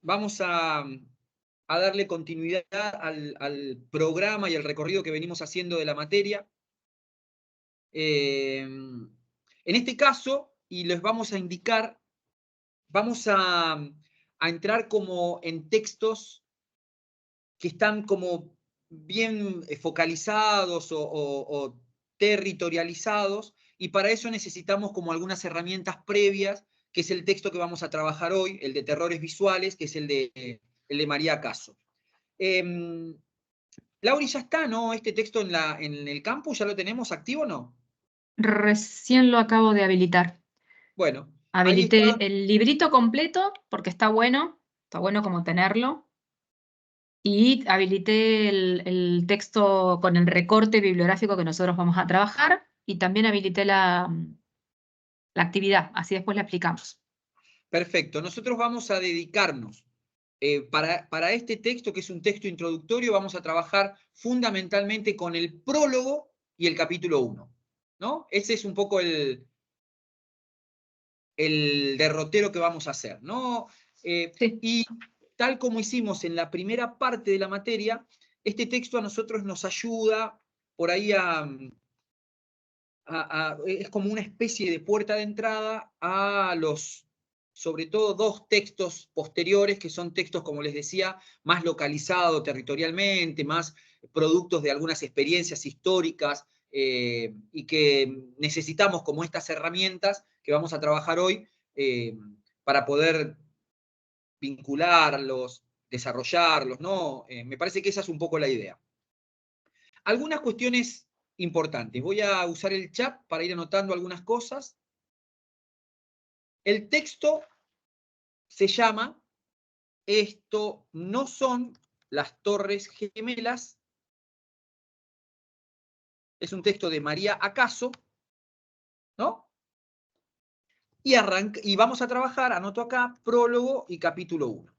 vamos a darle continuidad al programa y al recorrido que venimos haciendo de la materia. En este caso, y les vamos a indicar, vamos a entrar como en textos que están como bien focalizados o territorializados, y para eso necesitamos como algunas herramientas previas, que es el texto que vamos a trabajar hoy, el de terrores visuales, que es el de María Caso. Lauri, ¿ya está, no? Este texto en el campus, ¿ya lo tenemos activo o no? Recién lo acabo de habilitar. Bueno, ahí está. Habilité el librito completo porque está bueno como tenerlo. Y habilité el texto con el recorte bibliográfico que nosotros vamos a trabajar y también habilité la actividad, así después la explicamos. Perfecto. Nosotros vamos a dedicarnos para este texto, que es un texto introductorio, vamos a trabajar fundamentalmente con el prólogo y el capítulo 1, ¿no? Ese es un poco el derrotero que vamos a hacer, ¿no? Sí. Y tal como hicimos en la primera parte de la materia, este texto a nosotros nos ayuda por ahí es como una especie de puerta de entrada a los, sobre todo, dos textos posteriores, que son textos, como les decía, más localizados territorialmente, más productos de algunas experiencias históricas, y que necesitamos como estas herramientas que vamos a trabajar hoy, para poder vincularlos, desarrollarlos, ¿no? Me parece que esa es un poco la idea. Algunas cuestiones importantes. Voy a usar el chat para ir anotando algunas cosas. El texto se llama Esto no son las Torres Gemelas. Es un texto de María Acaso, ¿no? Y vamos a trabajar, anoto acá, prólogo y capítulo 1.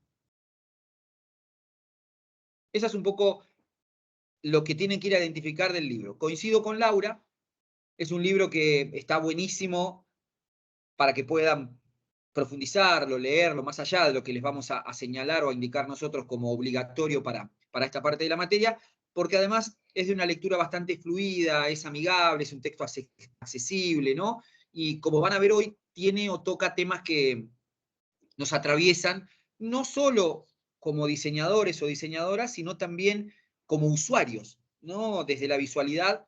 Esa es un poco lo que tienen que ir a identificar del libro. Coincido con Laura, es un libro que está buenísimo para que puedan profundizarlo, leerlo, más allá de lo que les vamos a señalar o a indicar nosotros como obligatorio para esta parte de la materia, porque además es de una lectura bastante fluida, es amigable, es un texto accesible, ¿no? Y como van a ver hoy, tiene o toca temas que nos atraviesan, no solo como diseñadores o diseñadoras, sino también como usuarios, ¿no? Desde la visualidad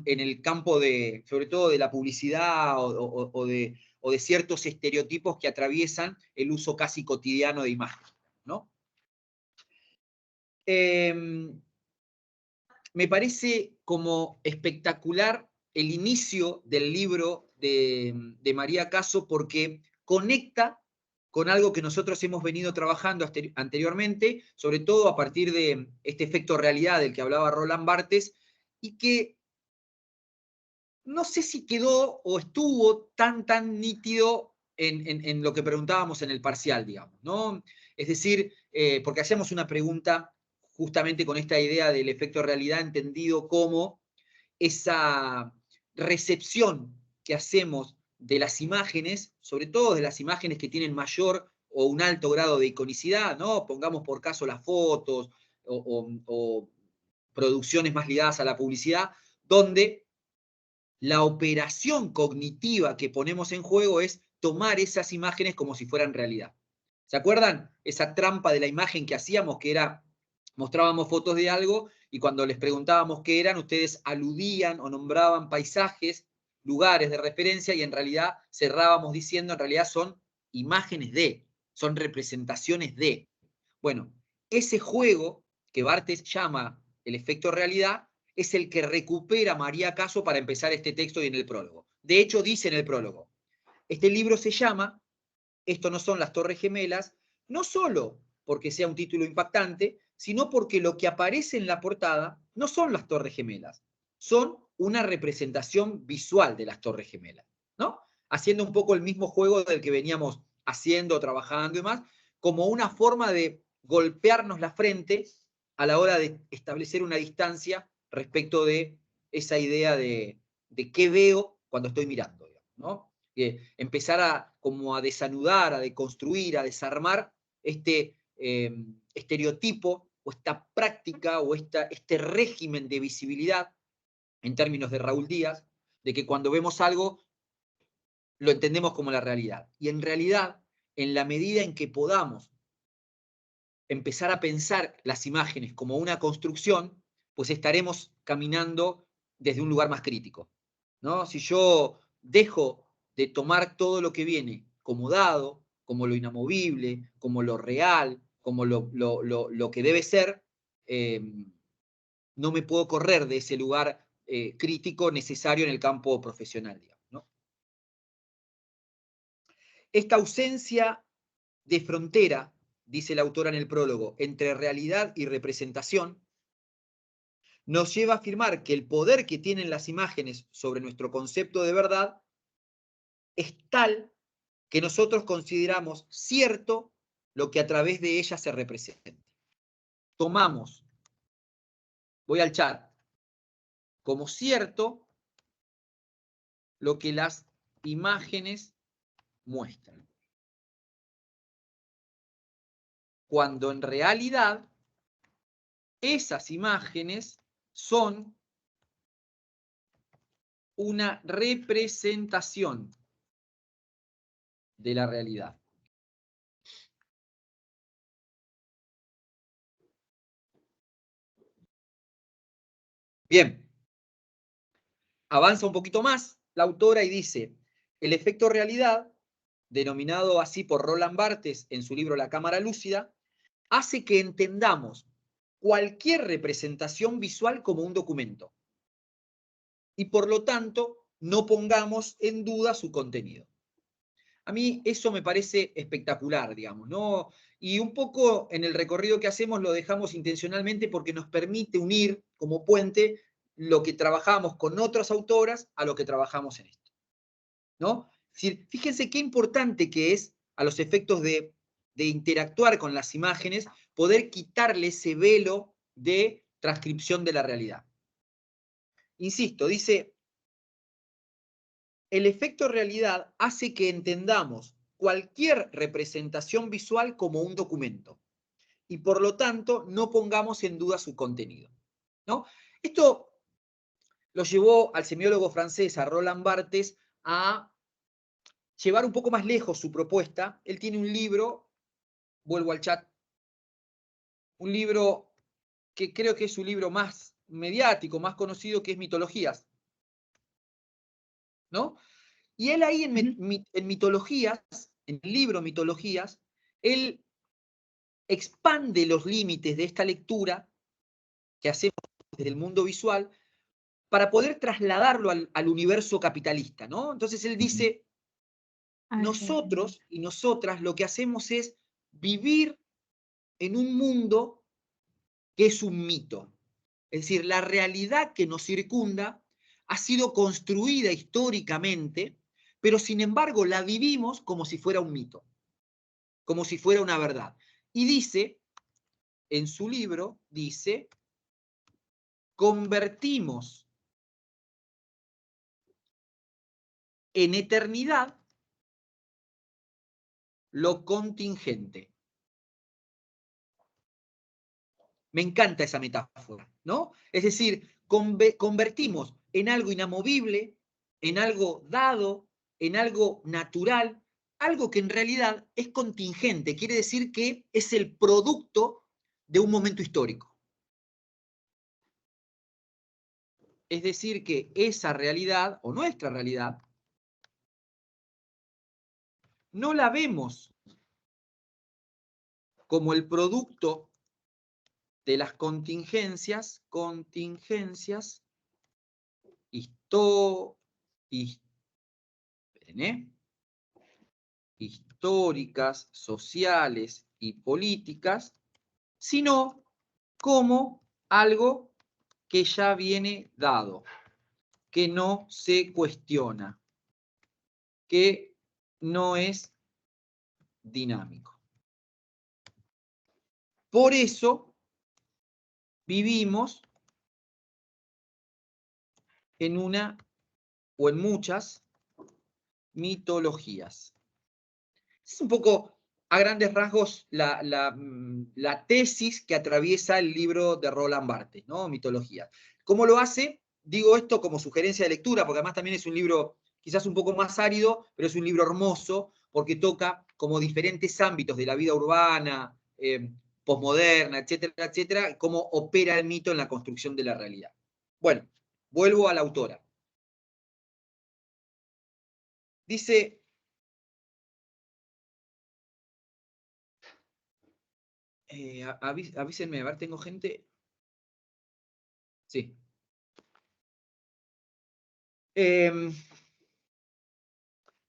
en el campo de, sobre todo de la publicidad o de ciertos estereotipos que atraviesan el uso casi cotidiano de imágenes, ¿no? Me parece como espectacular el inicio del libro de María Caso, porque conecta con algo que nosotros hemos venido trabajando anteriormente, sobre todo a partir de este efecto realidad del que hablaba Roland Barthes, y que no sé si quedó o estuvo tan nítido en lo que preguntábamos en el parcial, digamos, ¿no? Es decir, porque hacíamos una pregunta justamente con esta idea del efecto realidad entendido como esa recepción que hacemos de las imágenes, sobre todo de las imágenes que tienen mayor o un alto grado de iconicidad, ¿no? Pongamos por caso las fotos o producciones más ligadas a la publicidad, donde la operación cognitiva que ponemos en juego es tomar esas imágenes como si fueran realidad. ¿Se acuerdan? Esa trampa de la imagen que hacíamos, que era, mostrábamos fotos de algo y cuando les preguntábamos qué eran, ustedes aludían o nombraban paisajes, lugares de referencia, y en realidad cerrábamos diciendo, en realidad son imágenes de, son representaciones de. Bueno, ese juego que Barthes llama el efecto realidad es el que recupera María Caso para empezar este texto y en el prólogo. De hecho, dice en el prólogo, este libro se llama Esto no son las Torres Gemelas, no solo porque sea un título impactante, sino porque lo que aparece en la portada no son las Torres Gemelas, son una representación visual de las Torres Gemelas, ¿no? Haciendo un poco el mismo juego del que veníamos haciendo, trabajando y demás, como una forma de golpearnos la frente a la hora de establecer una distancia respecto de esa idea de qué veo cuando estoy mirando, ¿no? Empezar como a desanudar, a deconstruir, a desarmar este estereotipo o esta práctica o este régimen de visibilidad, en términos de Raúl Díaz, de que cuando vemos algo lo entendemos como la realidad. Y en realidad, en la medida en que podamos empezar a pensar las imágenes como una construcción, pues estaremos caminando desde un lugar más crítico, ¿no? Si yo dejo de tomar todo lo que viene como dado, como lo inamovible, como lo real, como lo que debe ser, no me puedo correr de ese lugar crítico necesario en el campo profesional, digamos, ¿no? Esta ausencia de frontera, dice la autora en el prólogo, entre realidad y representación, nos lleva a afirmar que el poder que tienen las imágenes sobre nuestro concepto de verdad es tal que nosotros consideramos cierto lo que a través de ellas se representa. Tomamos, voy al chat, como cierto lo que las imágenes muestran. Cuando en realidad esas imágenes son una representación de la realidad. Bien, avanza un poquito más la autora y dice, el efecto realidad, denominado así por Roland Barthes en su libro La cámara lúcida, hace que entendamos cualquier representación visual como un documento y por lo tanto no pongamos en duda su contenido. A mí eso me parece espectacular, digamos, ¿no? Y un poco en el recorrido que hacemos lo dejamos intencionalmente porque nos permite unir como puente lo que trabajamos con otras autoras a lo que trabajamos en esto, ¿no? Es decir, fíjense qué importante que es a los efectos de interactuar con las imágenes, poder quitarle ese velo de transcripción de la realidad. Insisto, dice, el efecto realidad hace que entendamos cualquier representación visual como un documento y por lo tanto no pongamos en duda su contenido, ¿no? Esto lo llevó al semiólogo francés, a Roland Barthes, a llevar un poco más lejos su propuesta. Él tiene un libro, vuelvo al chat, un libro que creo que es su libro más mediático, más conocido, que es Mitologías, ¿no? Y él ahí en Mitologías, en el libro Mitologías, él expande los límites de esta lectura que hacemos desde el mundo visual para poder trasladarlo al universo capitalista, ¿no? Entonces él dice, nosotros y nosotras lo que hacemos es vivir en un mundo que es un mito. Es decir, la realidad que nos circunda ha sido construida históricamente, pero sin embargo la vivimos como si fuera un mito, como si fuera una verdad. Y dice, en su libro, dice, convertimos en eternidad lo contingente. Me encanta esa metáfora, ¿no? Es decir, convertimos en algo inamovible, en algo dado, en algo natural, algo que en realidad es contingente, quiere decir que es el producto de un momento histórico. Es decir, que esa realidad, o nuestra realidad, no la vemos como el producto de las contingencias históricas, sociales y políticas, sino como algo que ya viene dado, que no se cuestiona, que no es dinámico. Por eso vivimos en una o en muchas mitologías. Es un poco a grandes rasgos la tesis que atraviesa el libro de Roland Barthes, ¿no? Mitología. ¿Cómo lo hace? Digo esto como sugerencia de lectura, porque además también es un libro quizás un poco más árido, pero es un libro hermoso, porque toca como diferentes ámbitos de la vida urbana, posmoderna, etcétera, etcétera, cómo opera el mito en la construcción de la realidad. Bueno, vuelvo a la autora. Dice, avísenme, a ver, tengo gente. Sí.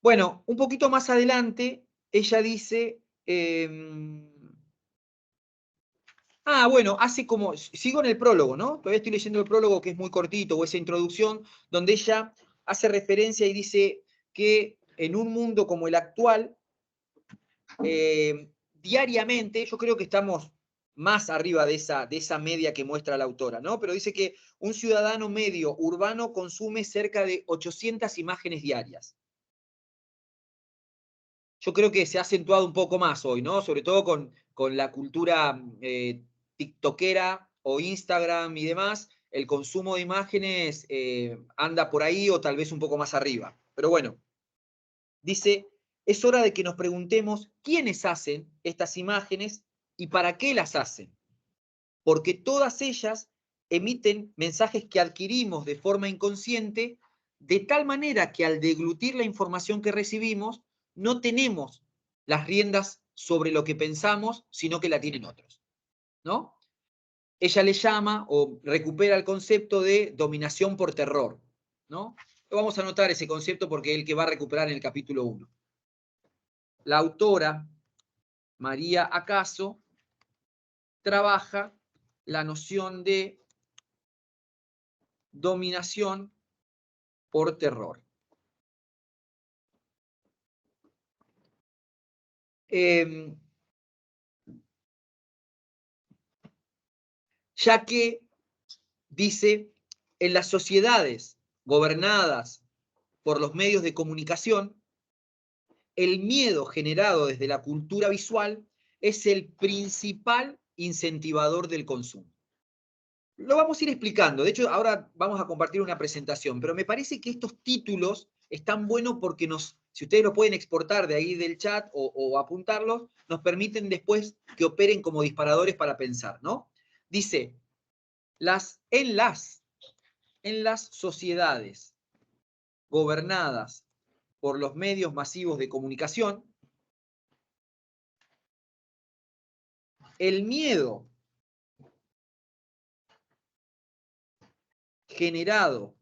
Bueno, un poquito más adelante, ella dice, bueno, hace como, sigo en el prólogo, ¿no? Todavía estoy leyendo el prólogo que es muy cortito, o esa introducción, donde ella hace referencia y dice que en un mundo como el actual, diariamente, yo creo que estamos más arriba de esa media que muestra la autora, ¿no? Pero dice que un ciudadano medio urbano consume cerca de 800 imágenes diarias. Yo creo que se ha acentuado un poco más hoy, ¿no? Sobre todo con la cultura tiktokera o Instagram y demás, el consumo de imágenes anda por ahí o tal vez un poco más arriba. Pero bueno, dice, es hora de que nos preguntemos quiénes hacen estas imágenes y para qué las hacen. Porque todas ellas emiten mensajes que adquirimos de forma inconsciente, de tal manera que al deglutir la información que recibimos, no tenemos las riendas sobre lo que pensamos, sino que la tienen otros, ¿no? Ella le llama o recupera el concepto de dominación por terror, ¿no? Vamos a anotar ese concepto porque es el que va a recuperar en el capítulo 1. La autora, María Acaso, trabaja la noción de dominación por terror. Ya que, dice, en las sociedades gobernadas por los medios de comunicación, el miedo generado desde la cultura visual es el principal incentivador del consumo. Lo vamos a ir explicando, de hecho ahora vamos a compartir una presentación, pero me parece que estos títulos están buenos porque si ustedes lo pueden exportar de ahí del chat o apuntarlos, nos permiten después que operen como disparadores para pensar, ¿no? Dice, en las sociedades gobernadas por los medios masivos de comunicación, el miedo generado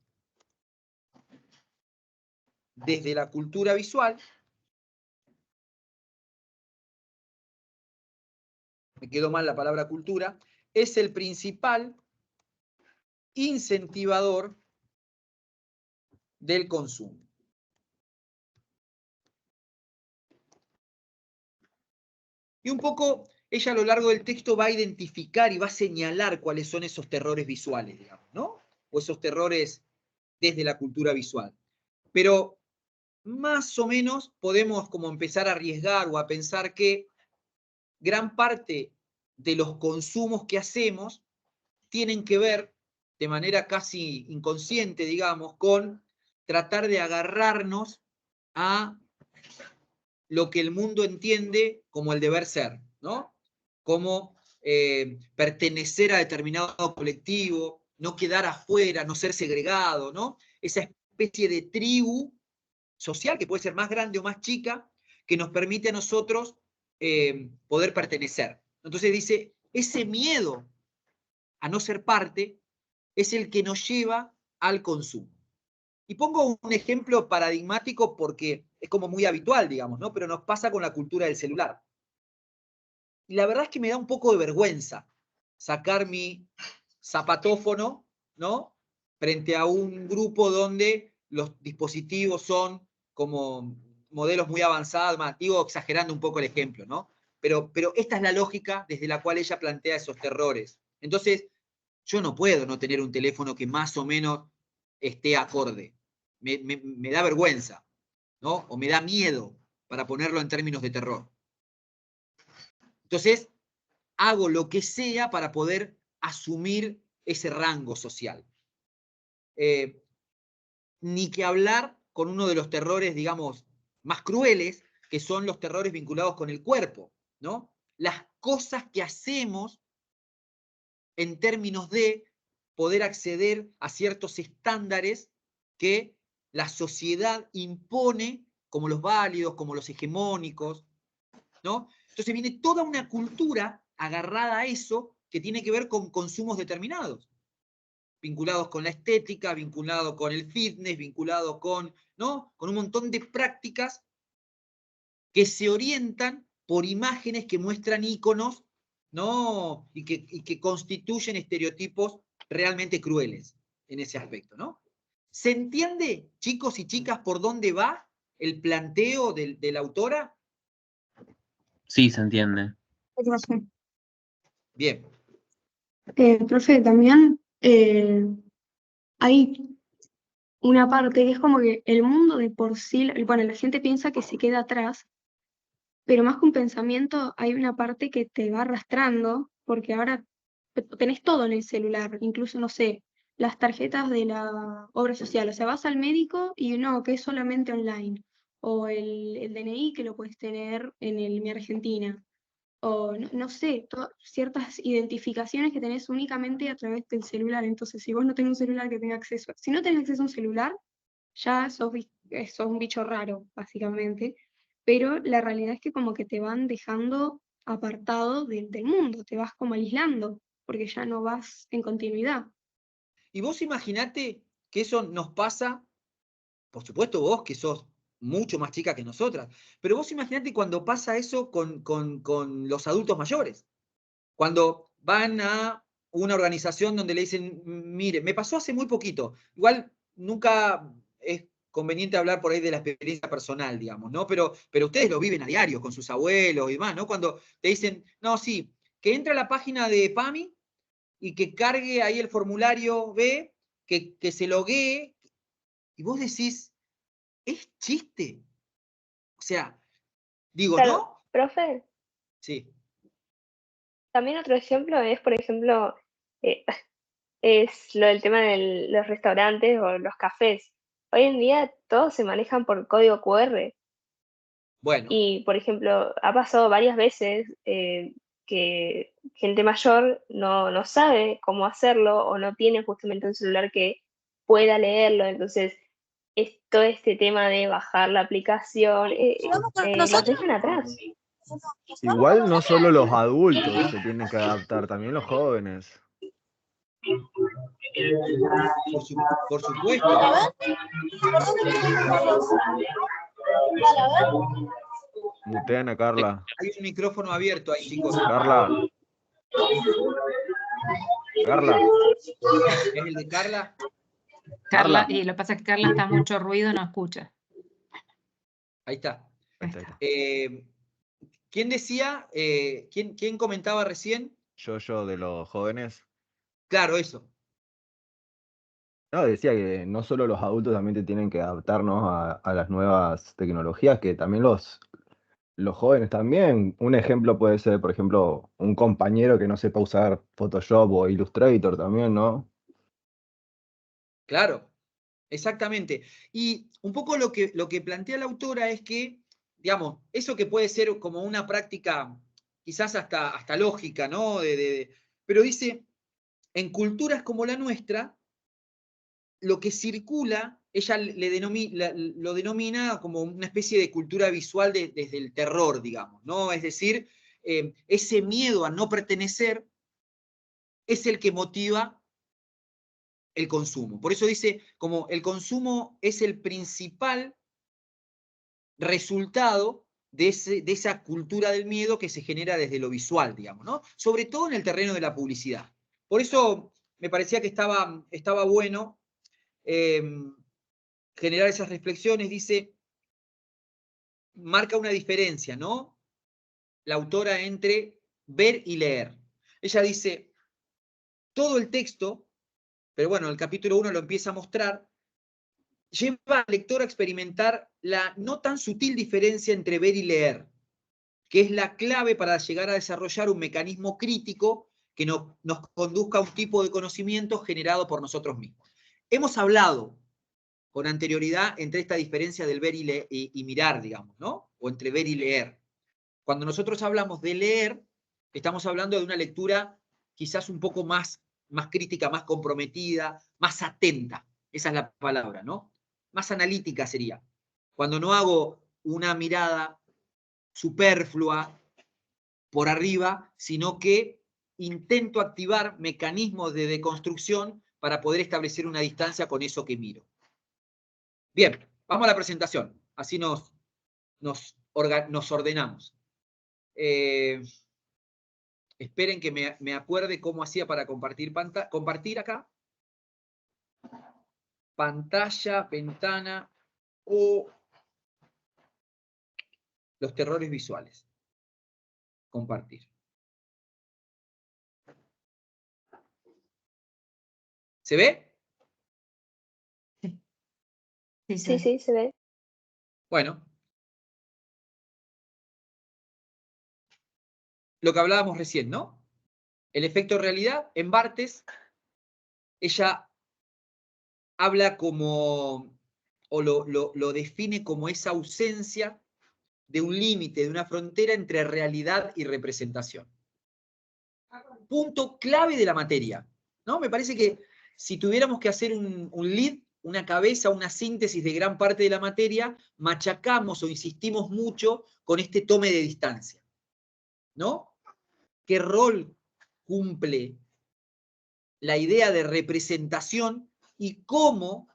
desde la cultura visual, me quedó mal la palabra cultura, es el principal incentivador del consumo. Y un poco ella a lo largo del texto va a identificar y va a señalar cuáles son esos terrores visuales, digamos, ¿no? O esos terrores desde la cultura visual. Pero más o menos podemos como empezar a arriesgar o a pensar que gran parte de los consumos que hacemos tienen que ver de manera casi inconsciente, digamos, con tratar de agarrarnos a lo que el mundo entiende como el deber ser, ¿no? Como pertenecer a determinado colectivo, no quedar afuera, no ser segregado, ¿no? Esa especie de tribu social que puede ser más grande o más chica, que nos permite a nosotros poder pertenecer. Entonces dice, ese miedo a no ser parte es el que nos lleva al consumo. Y pongo un ejemplo paradigmático porque es como muy habitual, digamos, ¿no? Pero nos pasa con la cultura del celular. Y la verdad es que me da un poco de vergüenza sacar mi zapatófono, ¿no? Frente a un grupo donde los dispositivos son como modelos muy avanzados, más, digo exagerando un poco el ejemplo, ¿no? Pero esta es la lógica desde la cual ella plantea esos terrores. Entonces, yo no puedo no tener un teléfono que más o menos esté acorde. Me da vergüenza, ¿no? O me da miedo, para ponerlo en términos de terror. Entonces, hago lo que sea para poder asumir ese rango social. Ni que hablar con uno de los terrores, digamos, más crueles, que son los terrores vinculados con el cuerpo, ¿no? Las cosas que hacemos en términos de poder acceder a ciertos estándares que la sociedad impone como los válidos, como los hegemónicos, ¿no? Entonces viene toda una cultura agarrada a eso que tiene que ver con consumos determinados, vinculados con la estética, vinculados con el fitness, vinculados con, ¿no? Con un montón de prácticas que se orientan por imágenes que muestran íconos, ¿no? Y que constituyen estereotipos realmente crueles en ese aspecto, ¿no? ¿Se entiende, chicos y chicas, por dónde va el planteo de la autora? Sí, se entiende. Bien. Profe, también hay una parte que es como que el mundo de por sí, bueno, la gente piensa que se queda atrás, pero más que un pensamiento, hay una parte que te va arrastrando, porque ahora tenés todo en el celular, incluso, no sé, las tarjetas de la obra social, o sea, vas al médico y no, que es solamente online, o el DNI que lo puedes tener en el Mi Argentina, o no sé, ciertas identificaciones que tenés únicamente a través del celular. Entonces, si vos no tenés un celular que tenga acceso, si no tenés acceso a un celular, ya sos un bicho raro, básicamente. Pero la realidad es que como que te van dejando apartado del mundo, te vas como aislando, porque ya no vas en continuidad. Y vos imaginate que eso nos pasa, por supuesto vos que sos mucho más chica que nosotras, pero vos imaginate cuando pasa eso con los adultos mayores. Cuando van a una organización donde le dicen, mire, me pasó hace muy poquito, igual nunca es conveniente hablar por ahí de la experiencia personal, digamos, ¿no? Pero ustedes lo viven a diario con sus abuelos y demás, ¿no? Cuando te dicen, no, sí, que entre a la página de PAMI y que cargue ahí el formulario B, que se loguee, y vos decís, es chiste. O sea, digo, Claro, ¿no? profe, Sí. también otro ejemplo es, por ejemplo, eh, es lo del tema de los restaurantes o los cafés. Hoy en día todos se manejan por código QR Bueno, y, por ejemplo, ha pasado varias veces que gente mayor no sabe cómo hacerlo o no tiene justamente un celular que pueda leerlo. Entonces, todo este tema de bajar la aplicación, los dejan atrás. Igual no solo los adultos se tienen que adaptar, también los jóvenes. por supuesto. Mutean a Carla. Hay un micrófono abierto ahí, chicos. Carla. Carla. ¿Es el de Carla? Carla, y lo que pasa es que Carla está mucho ruido, no escucha. Ahí está. Ahí está, ahí está. ¿Quién decía? ¿Quién comentaba recién? Yo de los jóvenes. Claro, eso. No, decía que no solo los adultos también te tienen que adaptarnos a las nuevas tecnologías, que también los jóvenes también. Un ejemplo puede ser, por ejemplo, un compañero que no sepa usar Photoshop o Illustrator también, ¿no? Claro, exactamente. Y un poco lo que plantea la autora es que, digamos, eso que puede ser como una práctica quizás hasta lógica, ¿no? Pero dice, en culturas como la nuestra, lo que circula, ella lo denomina como una especie de cultura visual desde el terror, digamos, ¿no? Es decir, ese miedo a no pertenecer es el que motiva el consumo. Por eso dice, como el consumo es el principal resultado de esa cultura del miedo que se genera desde lo visual, digamos, ¿no? Sobre todo en el terreno de la publicidad. Por eso me parecía que estaba bueno generar esas reflexiones. Dice, marca una diferencia, ¿no? La autora entre ver y leer. Ella dice, todo el texto, pero bueno, el capítulo 1 lo empieza a mostrar, lleva al lector a experimentar la no tan sutil diferencia entre ver y leer. que es la clave para llegar a desarrollar un mecanismo crítico que nos conduzca a un tipo de conocimiento generado por nosotros mismos. Hemos hablado con anterioridad entre esta diferencia del ver y mirar, digamos, ¿no? O entre ver y leer. Cuando nosotros hablamos de leer, estamos hablando de una lectura quizás un poco más crítica, más comprometida, más atenta. Esa es la palabra, ¿no? Más analítica sería. Cuando no hago una mirada superflua por arriba, sino que intento activar mecanismos de deconstrucción para poder establecer una distancia con eso que miro. Bien, vamos a la presentación. Así nos ordenamos. Esperen que me acuerde cómo hacía para compartir acá. Pantalla, ventana o los terrores visuales. Compartir. ¿Se ve? Sí, Sí, sí, se ve. Bueno. Lo que hablábamos recién, ¿no? El efecto realidad, en Barthes, ella habla como, o lo define como esa ausencia de un límite, de una frontera entre realidad y representación. Punto clave de la materia, ¿no? Me parece que si tuviéramos que hacer un lead, una cabeza, una síntesis de gran parte de la materia, machacamos o insistimos mucho con este tome de distancia, ¿no? ¿Qué rol cumple la idea de representación y cómo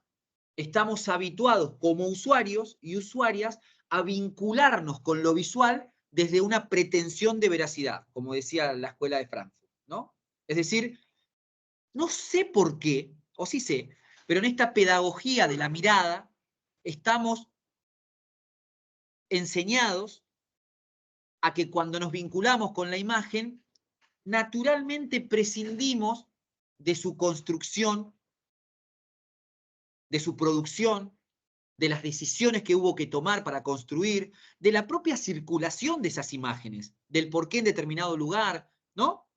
estamos habituados como usuarios y usuarias a vincularnos con lo visual desde una pretensión de veracidad, como decía la escuela de Frankfurt, ¿no? Es decir, no sé por qué, o sí sé, pero en esta pedagogía de la mirada estamos enseñados a que cuando nos vinculamos con la imagen, naturalmente prescindimos de su construcción, de su producción, de las decisiones que hubo que tomar para construir, de la propia circulación de esas imágenes, del por qué en determinado lugar, ¿no?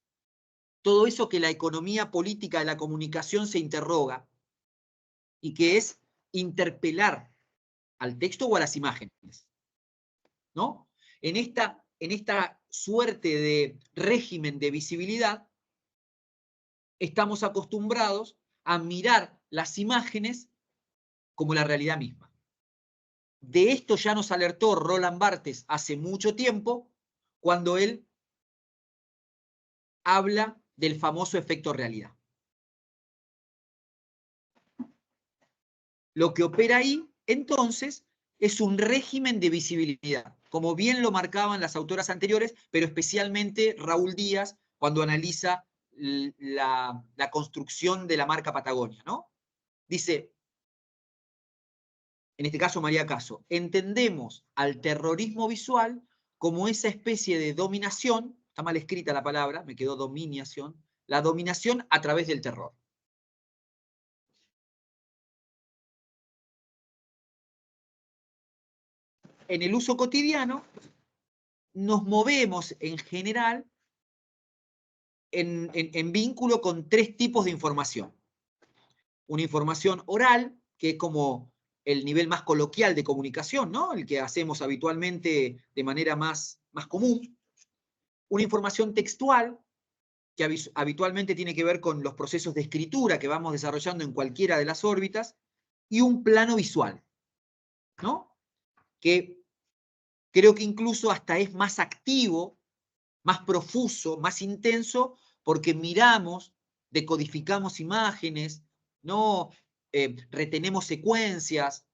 Todo eso que la economía política de la comunicación se interroga y que es interpelar al texto o a las imágenes, ¿no? En esta suerte de régimen de visibilidad, estamos acostumbrados a mirar las imágenes como la realidad misma. De esto ya nos alertó Roland Barthes hace mucho tiempo, cuando él habla del famoso efecto realidad. Lo que opera ahí, entonces, es un régimen de visibilidad, como bien lo marcaban las autoras anteriores, pero especialmente Raúl Díaz, cuando analiza la construcción de la marca Patagonia, ¿no? Dice, en este caso María Caso, entendemos al terrorismo visual como esa especie de dominación, está mal escrita la palabra, me quedó dominación, la dominación a través del terror. En el uso cotidiano nos movemos en general en vínculo con tres tipos de información. Una información oral, que es como el nivel más coloquial de comunicación, ¿no? El que hacemos habitualmente de manera más común. Una información textual, que habitualmente tiene que ver con los procesos de escritura que vamos desarrollando en cualquiera de las órbitas, y un plano visual, ¿no? Que creo que incluso hasta es más activo, más profuso, más intenso, porque miramos, decodificamos imágenes, ¿no? Retenemos secuencias,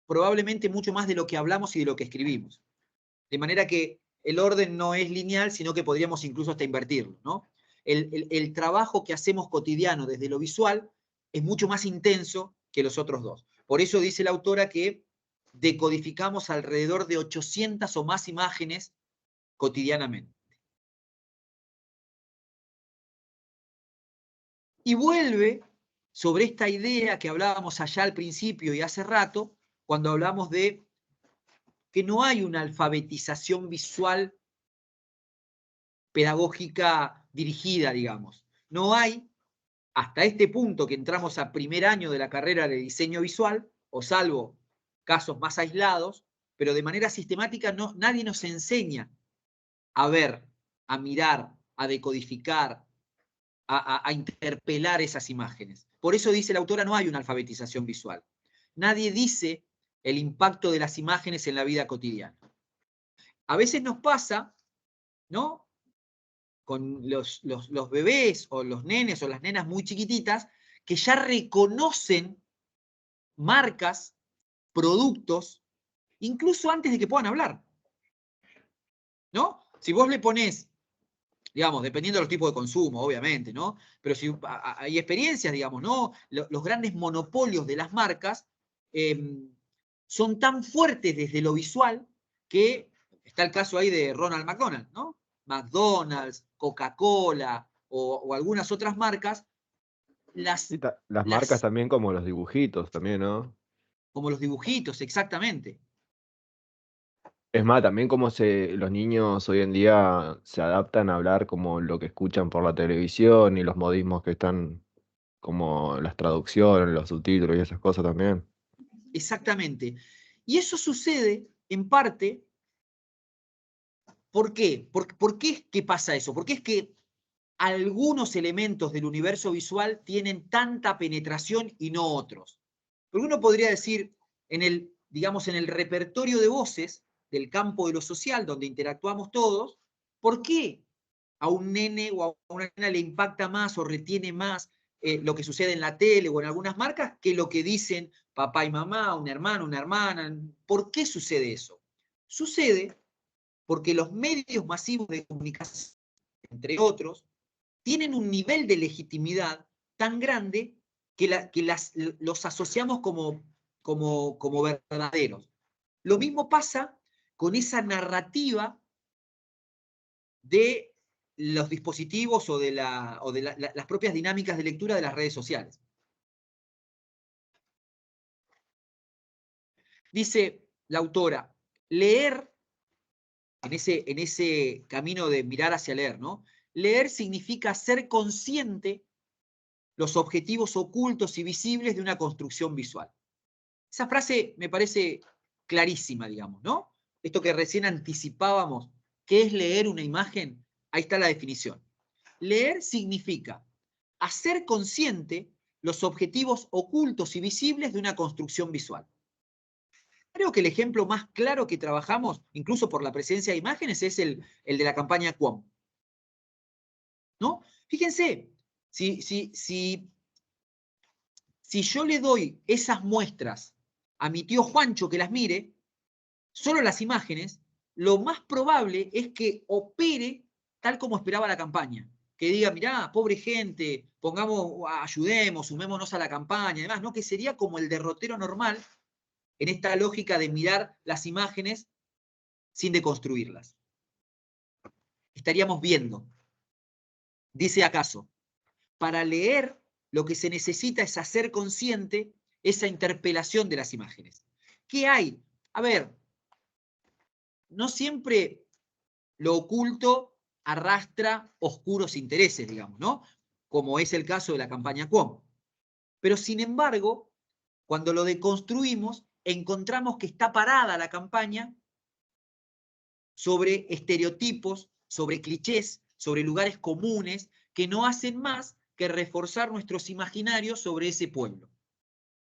probablemente mucho más de lo que hablamos y de lo que escribimos. De manera que el orden no es lineal, sino que podríamos incluso hasta invertirlo, ¿no? El trabajo que hacemos cotidiano desde lo visual es mucho más intenso que los otros dos. Por eso dice la autora que decodificamos alrededor de 800 o más imágenes cotidianamente. Y vuelve sobre esta idea que hablábamos allá al principio y hace rato, cuando hablamos de que no hay una alfabetización visual pedagógica dirigida, digamos. No hay, hasta este punto que entramos a primer año de la carrera de diseño visual, o salvo casos más aislados, pero de manera sistemática nadie nos enseña a ver, a mirar, a decodificar, a interpelar esas imágenes. Por eso dice la autora, no hay una alfabetización visual. Nadie dice el impacto de las imágenes en la vida cotidiana. A veces nos pasa, ¿no?, con los bebés o los nenes o las nenas muy chiquititas, que ya reconocen marcas, productos, incluso antes de que puedan hablar. ¿No? Si vos le ponés, digamos, dependiendo de los tipos de consumo, obviamente, ¿no? Pero si hay experiencias, digamos, ¿no? Los grandes monopolios de las marcas son tan fuertes desde lo visual que está el caso ahí de Ronald McDonald, ¿no? McDonald's, Coca-Cola o algunas otras marcas, Y las marcas también como los dibujitos también, ¿no? como los dibujitos, exactamente. Es más, también como los niños hoy en día se adaptan a hablar como lo que escuchan por la televisión y los modismos que están, como las traducciones, los subtítulos y esas cosas también. Exactamente. Y eso sucede en parte, ¿por qué? ¿Por qué es que pasa eso? Porque es que algunos elementos del universo visual tienen tanta penetración y no otros. Porque uno podría decir, digamos, en el repertorio de voces del campo de lo social, donde interactuamos todos, ¿por qué a un nene o a una nena le impacta más o retiene más lo que sucede en la tele o en algunas marcas que lo que dicen papá y mamá, un hermano, una hermana? ¿Por qué sucede eso? Sucede porque los medios masivos de comunicación, entre otros, tienen un nivel de legitimidad tan grande que los asociamos como verdaderos. Lo mismo pasa con esa narrativa de los dispositivos o de las propias dinámicas de lectura de las redes sociales. Dice la autora, leer, en ese camino de mirar hacia leer, ¿no? Leer significa ser consciente los objetivos ocultos y visibles de una construcción visual. Esa frase me parece clarísima, digamos, ¿no? Esto que recién anticipábamos, ¿qué es leer una imagen? Ahí está la definición. Leer significa hacer consciente los objetivos ocultos y visibles de una construcción visual. Creo que el ejemplo más claro que trabajamos, incluso por la presencia de imágenes, es el de la campaña QUOM. ¿No? Fíjense, si yo le doy esas muestras a mi tío Juancho que las mire, solo las imágenes, lo más probable es que opere tal como esperaba la campaña. Que diga, mirá, pobre gente, ayudemos, sumémonos a la campaña, además, ¿no? Que sería como el derrotero normal en esta lógica de mirar las imágenes sin deconstruirlas. Estaríamos viendo. Dice acaso, para leer lo que se necesita es hacer consciente esa interpelación de las imágenes. ¿Qué hay? A ver, no siempre lo oculto arrastra oscuros intereses, digamos, ¿no? Como es el caso de la campaña QUOM. Pero sin embargo, cuando lo deconstruimos, encontramos que está parada la campaña sobre estereotipos, sobre clichés, sobre lugares comunes, que no hacen más que reforzar nuestros imaginarios sobre ese pueblo.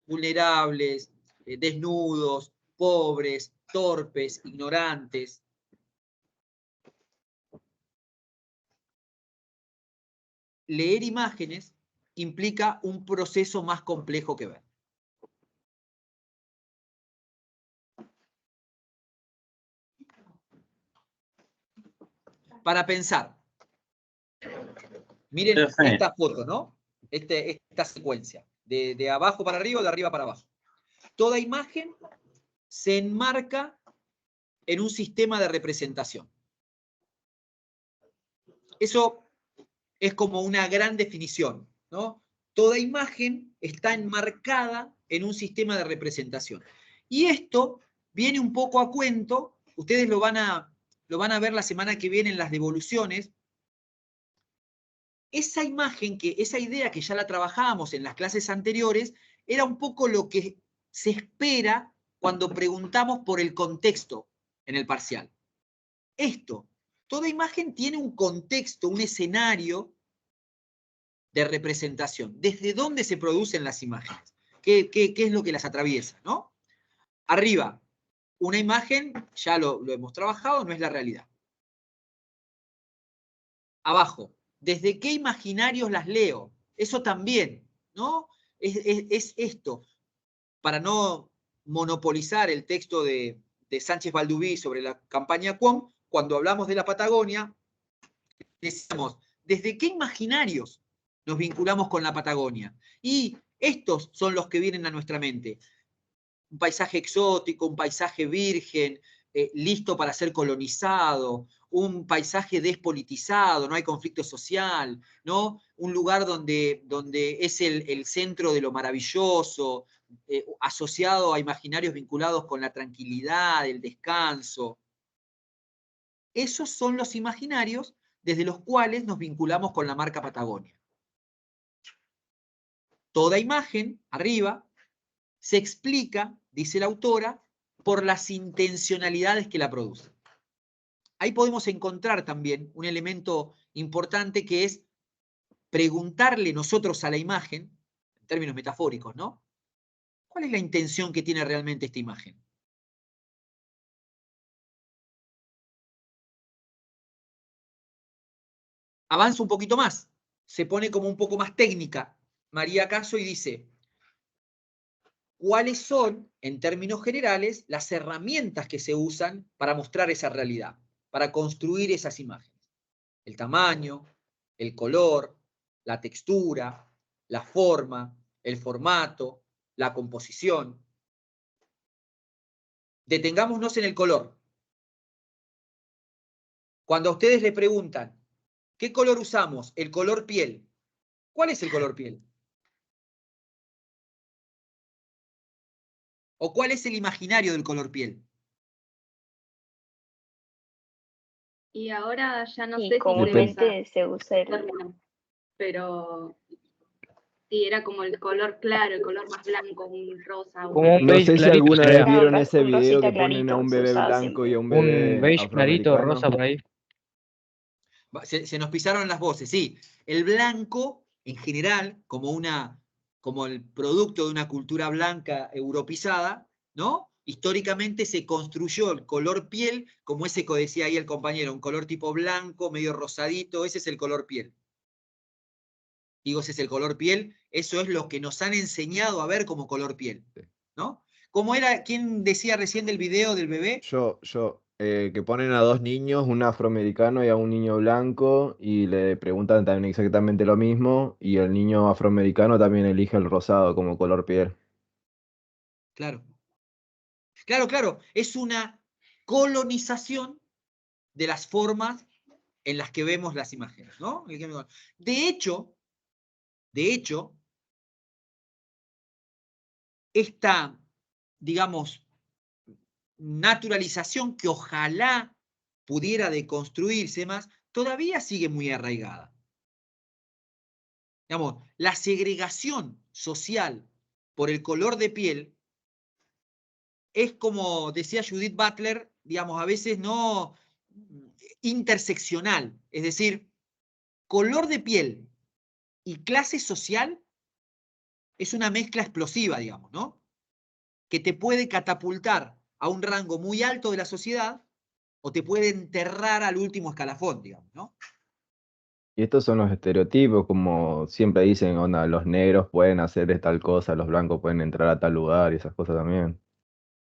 Vulnerables, desnudos, pobres, torpes, ignorantes. Leer imágenes implica un proceso más complejo que ver. Para pensar, miren esta foto, ¿no? Esta secuencia, de abajo para arriba o de arriba para abajo. Toda imagen se enmarca en un sistema de representación. Eso es como una gran definición, ¿no? Toda imagen está enmarcada en un sistema de representación. Y esto viene un poco a cuento, ustedes lo van a ver la semana que viene en las devoluciones, esa imagen, esa idea que ya la trabajábamos en las clases anteriores, era un poco lo que se espera cuando preguntamos por el contexto en el parcial. Toda imagen tiene un contexto, un escenario de representación. ¿Desde dónde se producen las imágenes? ¿Qué es lo que las atraviesa, ¿no? Arriba, una imagen, ya lo hemos trabajado, no es la realidad. Abajo, ¿desde qué imaginarios las leo? Eso también, ¿no? Es esto, para no monopolizar el texto de Sánchez Balduví sobre la campaña Cuom, cuando hablamos de la Patagonia, decimos, ¿desde qué imaginarios nos vinculamos con la Patagonia? Y estos son los que vienen a nuestra mente. Un paisaje exótico, un paisaje virgen, listo para ser colonizado, un paisaje despolitizado, no hay conflicto social, ¿no? Un lugar donde es el centro de lo maravilloso, asociado a imaginarios vinculados con la tranquilidad, el descanso. Esos son los imaginarios desde los cuales nos vinculamos con la marca Patagonia. Toda imagen, arriba, se explica, dice la autora, por las intencionalidades que la producen. Ahí podemos encontrar también un elemento importante que es preguntarle nosotros a la imagen, en términos metafóricos, ¿no? ¿Cuál es la intención que tiene realmente esta imagen? Avanza un poquito más, se pone como un poco más técnica María Caso y dice, ¿cuáles son, en términos generales, las herramientas que se usan para mostrar esa realidad, para construir esas imágenes? El tamaño, el color, la textura, la forma, el formato, la composición. Detengámonos en el color. Cuando a ustedes le preguntan, ¿qué color usamos? El color piel. ¿Cuál es el color piel? ¿O cuál es el imaginario del color piel? Y ahora ya no Y sé si comúnmente se usa el... término, pero sí, era como el color claro, el color más blanco, un rosa. Como un No beige sé si clarito alguna sería. vez vieron Claro, ese un video rosita que ponen a clarito un se bebé usaba blanco y siempre. a un Un bebé beige clarito, afroamericano. rosa por ahí. Se nos pisaron las voces, sí. El blanco, en general, como el producto de una cultura blanca europeizada, ¿no? Históricamente se construyó el color piel, como ese que decía ahí el compañero, un color tipo blanco, medio rosadito, ese es el color piel. Digo, ese es el color piel, eso es lo que nos han enseñado a ver como color piel, ¿no? ¿Cómo era? ¿Quién decía recién del video del bebé? Que ponen a dos niños, un afroamericano y a un niño blanco, y le preguntan también exactamente lo mismo, y el niño afroamericano también elige el rosado como color piel. Claro. Claro, es una colonización de las formas en las que vemos las imágenes, ¿no? De hecho, esta, digamos, naturalización que ojalá pudiera deconstruirse más, todavía sigue muy arraigada. Digamos, la segregación social por el color de piel es como decía Judith Butler, digamos, a veces no interseccional, es decir, color de piel y clase social es una mezcla explosiva, digamos, ¿no? Que te puede catapultar a un rango muy alto de la sociedad o te puede enterrar al último escalafón, digamos, ¿no? Y estos son los estereotipos, como siempre dicen, onda, los negros pueden hacer tal cosa, los blancos pueden entrar a tal lugar y esas cosas también.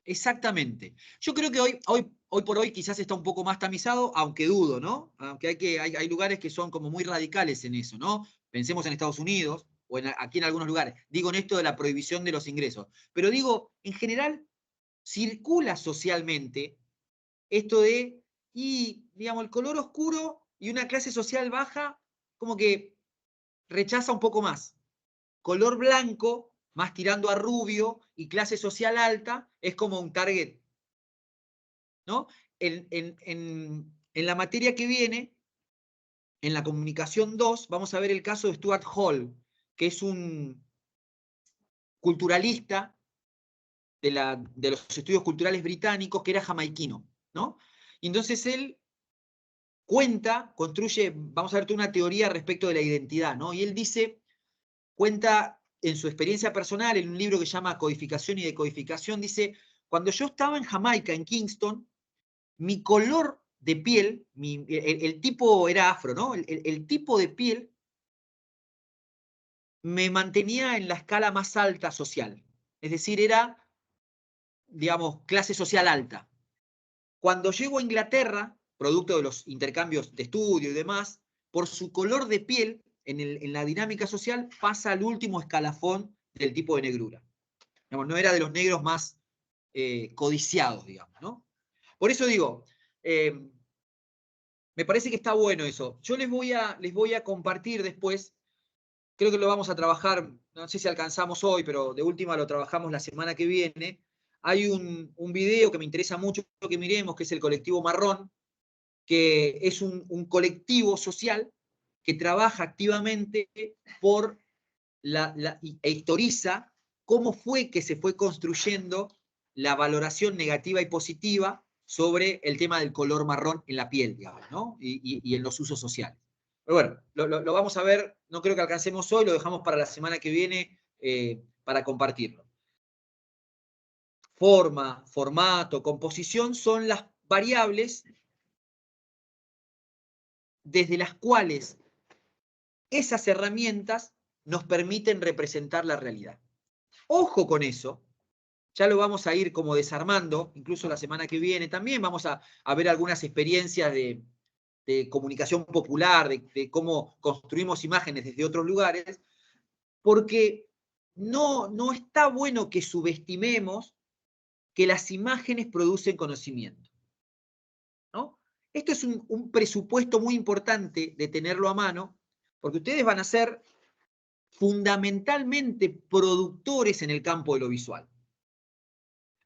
Exactamente. Yo creo que hoy por hoy quizás está un poco más tamizado, aunque dudo, ¿no? Aunque hay lugares que son como muy radicales en eso, ¿no? Pensemos en Estados Unidos o aquí en algunos lugares. Digo en esto de la prohibición de los ingresos. Pero digo, en general, circula socialmente esto de, y digamos, el color oscuro y una clase social baja, como que rechaza un poco más. Color blanco, más tirando a rubio, y clase social alta, es como un target, ¿no? En la materia que viene, en la comunicación 2, vamos a ver el caso de Stuart Hall, que es un culturalista de los estudios culturales británicos, que era jamaiquino, ¿no? Y entonces él construye, vamos a ver, una teoría respecto de la identidad, ¿no? Y él cuenta en su experiencia personal, en un libro que se llama Codificación y Decodificación, dice, cuando yo estaba en Jamaica, en Kingston, mi color de piel, el tipo era afro, ¿no? El tipo de piel me mantenía en la escala más alta social. Es decir, era, digamos, clase social alta. Cuando llego a Inglaterra, producto de los intercambios de estudio y demás, por su color de piel, en la dinámica social, pasa al último escalafón del tipo de negrura. Digamos, no era de los negros más codiciados, digamos, ¿no? Por eso digo, me parece que está bueno eso. Yo les voy a compartir después, creo que lo vamos a trabajar, no sé si alcanzamos hoy, pero de última lo trabajamos la semana que viene. Hay un video que me interesa mucho que miremos, que es el Colectivo Marrón, que es un colectivo social que trabaja activamente por e historiza cómo fue que se fue construyendo la valoración negativa y positiva sobre el tema del color marrón en la piel, digamos, ¿no? Y en los usos sociales. Pero bueno, lo vamos a ver, no creo que alcancemos hoy, lo dejamos para la semana que viene para compartirlo. Forma, formato, composición son las variables desde las cuales esas herramientas nos permiten representar la realidad. Ojo con eso, ya lo vamos a ir como desarmando, incluso la semana que viene también vamos a ver algunas experiencias de comunicación popular, de cómo construimos imágenes desde otros lugares, porque no está bueno que subestimemos que las imágenes producen conocimiento, ¿no? Esto es un presupuesto muy importante de tenerlo a mano, porque ustedes van a ser fundamentalmente productores en el campo de lo visual.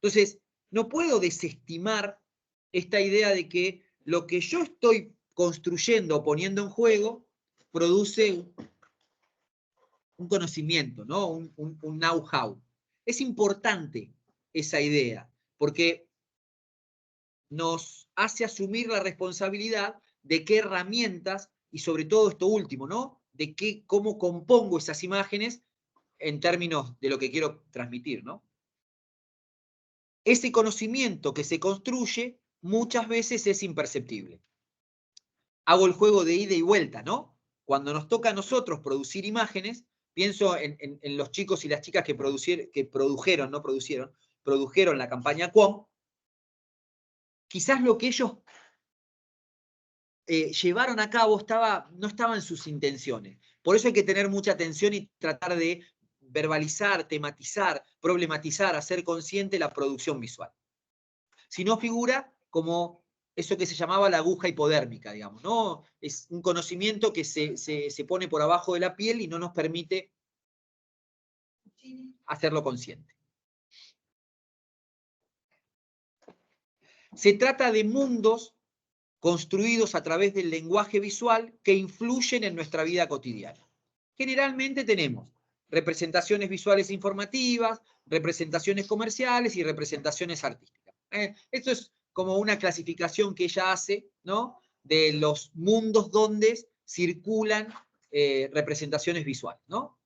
Entonces, no puedo desestimar esta idea de que lo que yo estoy construyendo o poniendo en juego produce un conocimiento, ¿no? Un know-how. Es importante esa idea, porque nos hace asumir la responsabilidad de qué herramientas, y sobre todo esto último, ¿no? De cómo compongo esas imágenes en términos de lo que quiero transmitir, ¿no? Ese conocimiento que se construye muchas veces es imperceptible. Hago el juego de ida y vuelta, ¿no? Cuando nos toca a nosotros producir imágenes, pienso en los chicos y las chicas que produjeron la campaña QOM. Quizás lo que ellos llevaron a cabo no estaba en sus intenciones. Por eso hay que tener mucha atención y tratar de verbalizar, tematizar, problematizar, hacer consciente la producción visual. Si no, figura como eso que se llamaba la aguja hipodérmica, digamos, ¿no? Es un conocimiento que se pone por abajo de la piel y no nos permite hacerlo consciente. Se trata de mundos construidos a través del lenguaje visual que influyen en nuestra vida cotidiana. Generalmente tenemos representaciones visuales informativas, representaciones comerciales y representaciones artísticas. Esto es como una clasificación que ella hace, ¿no? De los mundos donde circulan representaciones visuales, ¿no?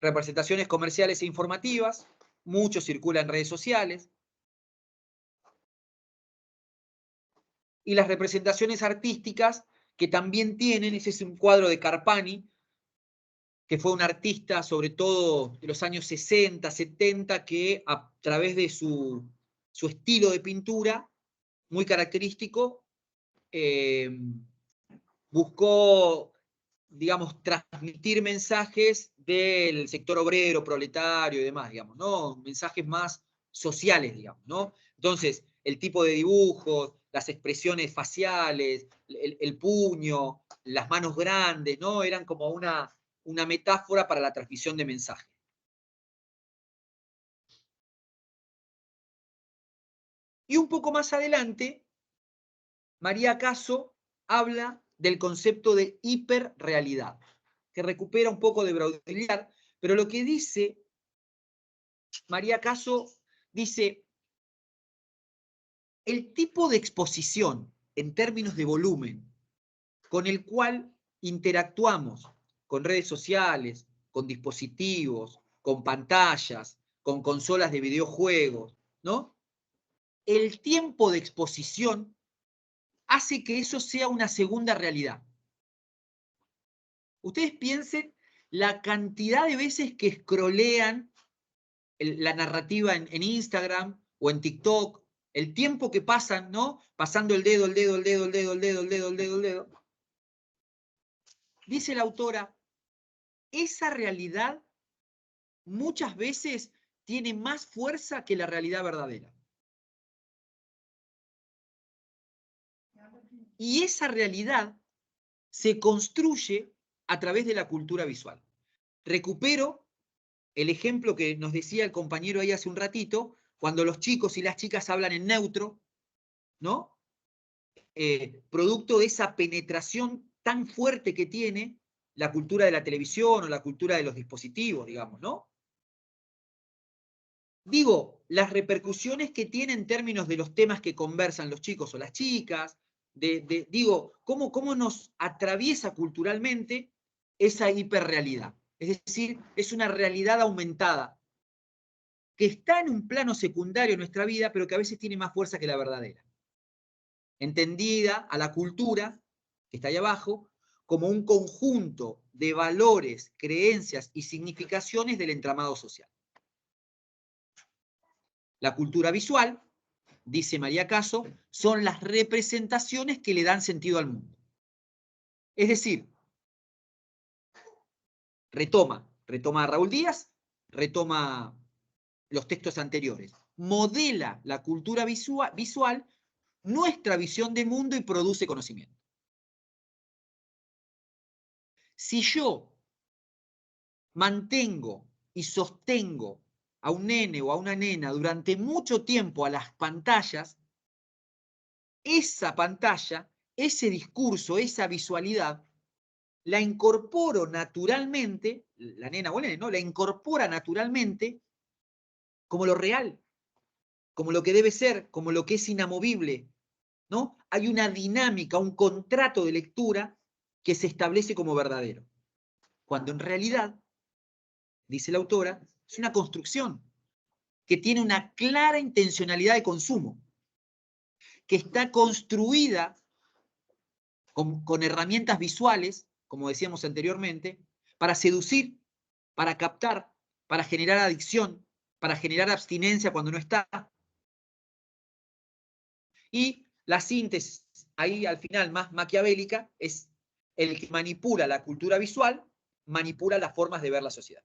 Representaciones comerciales e informativas, mucho circula en redes sociales. Y las representaciones artísticas que también tienen, ese es un cuadro de Carpani, que fue un artista sobre todo de los años 60, 70, que a través de su estilo de pintura, muy característico, buscó, digamos, transmitir mensajes del sector obrero, proletario y demás, digamos, ¿no? Mensajes más sociales, digamos, ¿no? Entonces, el tipo de dibujos, las expresiones faciales, el puño, las manos grandes, ¿no? Eran como una metáfora para la transmisión de mensajes. Y un poco más adelante, María Caso habla del concepto de hiperrealidad, que recupera un poco de Baudrillard, pero lo que dice María Caso, dice, el tipo de exposición en términos de volumen con el cual interactuamos con redes sociales, con dispositivos, con pantallas, con consolas de videojuegos, ¿no? El tiempo de exposición hace que eso sea una segunda realidad. Ustedes piensen la cantidad de veces que scrollean la narrativa en Instagram o en TikTok, el tiempo que pasan, ¿no? Pasando el dedo, el dedo, el dedo, el dedo, el dedo, el dedo, el dedo, el dedo. Dice la autora, esa realidad muchas veces tiene más fuerza que la realidad verdadera. Y esa realidad se construye a través de la cultura visual. Recupero el ejemplo que nos decía el compañero ahí hace un ratito, cuando los chicos y las chicas hablan en neutro, ¿no? Producto de esa penetración tan fuerte que tiene la cultura de la televisión o la cultura de los dispositivos, digamos, ¿no? Digo, las repercusiones que tiene en términos de los temas que conversan los chicos o las chicas, digo, cómo nos atraviesa culturalmente esa hiperrealidad. Es decir, es una realidad aumentada, que está en un plano secundario en nuestra vida, pero que a veces tiene más fuerza que la verdadera. Entendida a la cultura, que está ahí abajo, como un conjunto de valores, creencias y significaciones del entramado social. La cultura visual, dice María Caso, son las representaciones que le dan sentido al mundo. Es decir, retoma a Raúl Díaz, retoma los textos anteriores, modela la cultura visual nuestra visión de mundo y produce conocimiento. Si yo mantengo y sostengo a un nene o a una nena durante mucho tiempo a las pantallas, esa pantalla, ese discurso, esa visualidad, la incorporo naturalmente, la nena o el nene, ¿no? La incorpora naturalmente como lo real, como lo que debe ser, como lo que es inamovible, ¿no? Hay una dinámica, un contrato de lectura que se establece como verdadero. Cuando en realidad, dice la autora, es una construcción que tiene una clara intencionalidad de consumo, que está construida con herramientas visuales, como decíamos anteriormente, para seducir, para captar, para generar adicción, para generar abstinencia cuando no está. Y la síntesis, ahí al final más maquiavélica, es el que manipula la cultura visual, manipula las formas de ver la sociedad.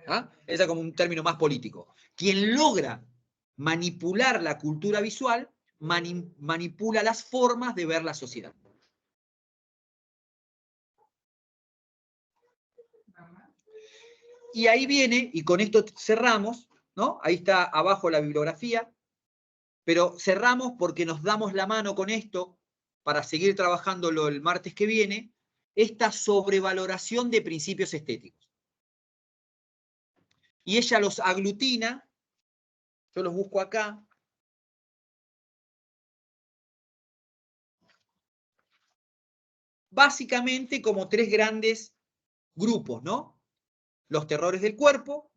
¿Ah? Ese es como un término más político. Quien logra manipular la cultura visual, manipula las formas de ver la sociedad. Y ahí viene, y con esto cerramos, ¿no? Ahí está abajo la bibliografía, pero cerramos porque nos damos la mano con esto para seguir trabajándolo el martes que viene, esta sobrevaloración de principios estéticos. Y ella los aglutina, yo los busco acá, básicamente como tres grandes grupos, ¿no? Los terrores del cuerpo,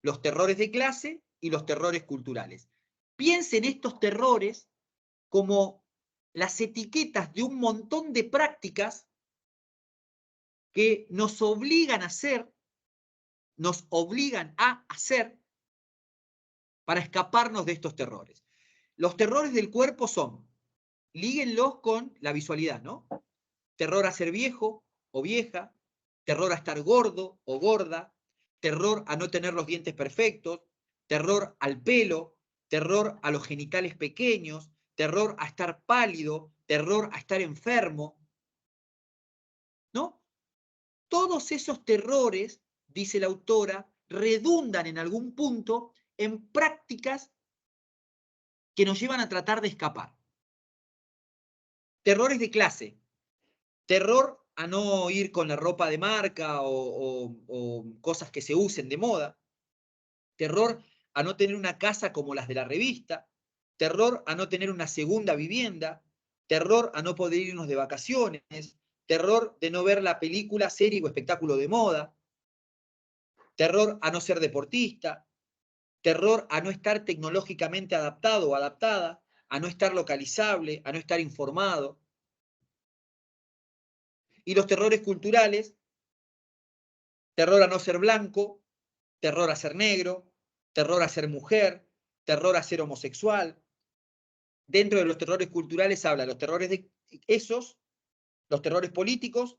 los terrores de clase y los terrores culturales. Piensen estos terrores como las etiquetas de un montón de prácticas que nos obligan a hacer para escaparnos de estos terrores. Los terrores del cuerpo son, líguenlos con la visualidad, ¿no? Terror a ser viejo o vieja, terror a estar gordo o gorda, terror a no tener los dientes perfectos, terror al pelo, terror a los genitales pequeños, terror a estar pálido, terror a estar enfermo, ¿no? Todos esos terrores, dice la autora, redundan en algún punto en prácticas que nos llevan a tratar de escapar. terrores de clase, terror a no ir con la ropa de marca o cosas que se usen de moda, terror a no tener una casa como las de la revista, terror a no tener una segunda vivienda, terror a no poder irnos de vacaciones, terror de no ver la película, serie o espectáculo de moda, terror a no ser deportista, terror a no estar tecnológicamente adaptado o adaptada, a no estar localizable, a no estar informado. Y los terrores culturales, terror a no ser blanco, terror a ser negro, terror a ser mujer, terror a ser homosexual. Dentro de los terrores culturales habla los terrores de esos, los terrores políticos,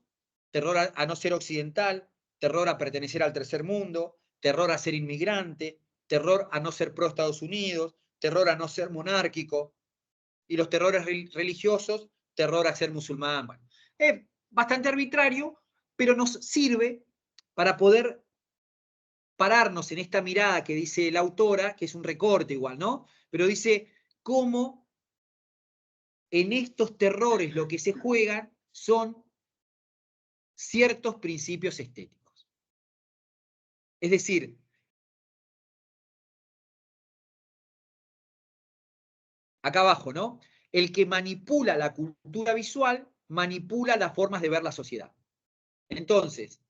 terror a no ser occidental, terror a pertenecer al tercer mundo, terror a ser inmigrante, terror a no ser pro Estados Unidos, terror a no ser monárquico, y los terrores religiosos, terror a ser musulmán. Bueno, es bastante arbitrario, pero nos sirve para poder pararnos en esta mirada que dice la autora, que es un recorte igual, ¿no? Pero dice cómo en estos terrores lo que se juegan son ciertos principios estéticos. Es decir, acá abajo, ¿no? El que manipula la cultura visual manipula las formas de ver la sociedad. Entonces,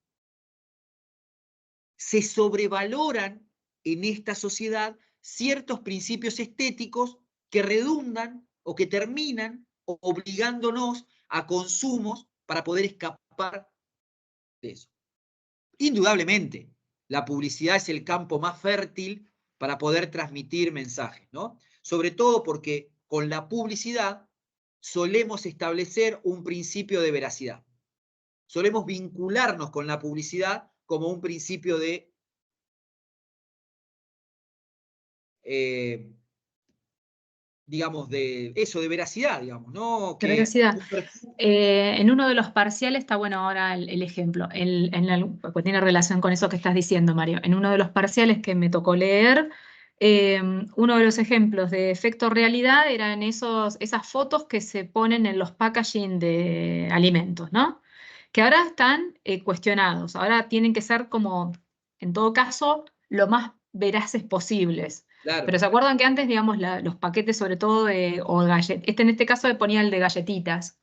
se sobrevaloran en esta sociedad ciertos principios estéticos que redundan o que terminan obligándonos a consumos para poder escapar de eso. Indudablemente, la publicidad es el campo más fértil para poder transmitir mensajes, ¿no? Sobre todo porque con la publicidad solemos establecer un principio de veracidad. Solemos vincularnos con la publicidad como un principio de digamos, de eso, de veracidad, digamos, ¿no? De veracidad. En uno de los parciales está bueno ahora el ejemplo, pues tiene relación con eso que estás diciendo, Mario. En uno de los parciales que me tocó leer, uno de los ejemplos de efecto realidad eran esas fotos que se ponen en los packaging de alimentos, ¿no? Que ahora están cuestionados, ahora tienen que ser como, en todo caso, lo más veraces posibles. Claro. Pero ¿se acuerdan que antes, digamos, los paquetes sobre todo o galletas, en este caso le ponía el de galletitas,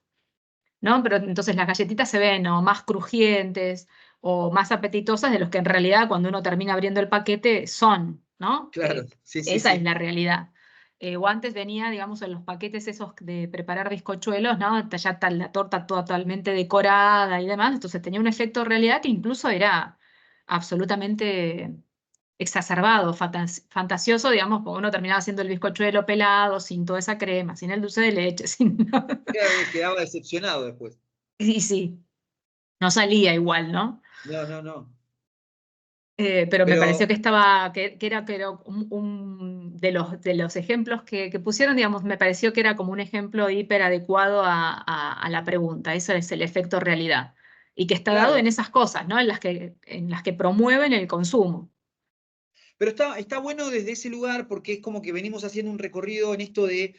¿no? Pero entonces las galletitas se ven o más crujientes o más apetitosas de los que en realidad cuando uno termina abriendo el paquete son, ¿no? Claro, sí, sí, esa sí. es la realidad. O antes venía, digamos, en los paquetes esos de preparar bizcochuelos, ¿no? Ya está la torta totalmente decorada y demás, entonces tenía un efecto realidad que incluso era absolutamente exacerbado, fantasioso, digamos, porque uno terminaba haciendo el bizcochuelo pelado, sin toda esa crema, sin el dulce de leche, sin nada. Quedaba decepcionado después. Y sí, no salía igual, ¿no? No, no, no. Pero me pareció que era un de los ejemplos que pusieron, digamos, me pareció que era como un ejemplo hiper adecuado a la pregunta. Eso es el efecto realidad. Y que está dado Claro. en esas cosas, ¿no? En las que promueven el consumo. Pero está bueno desde ese lugar porque es como que venimos haciendo un recorrido en esto de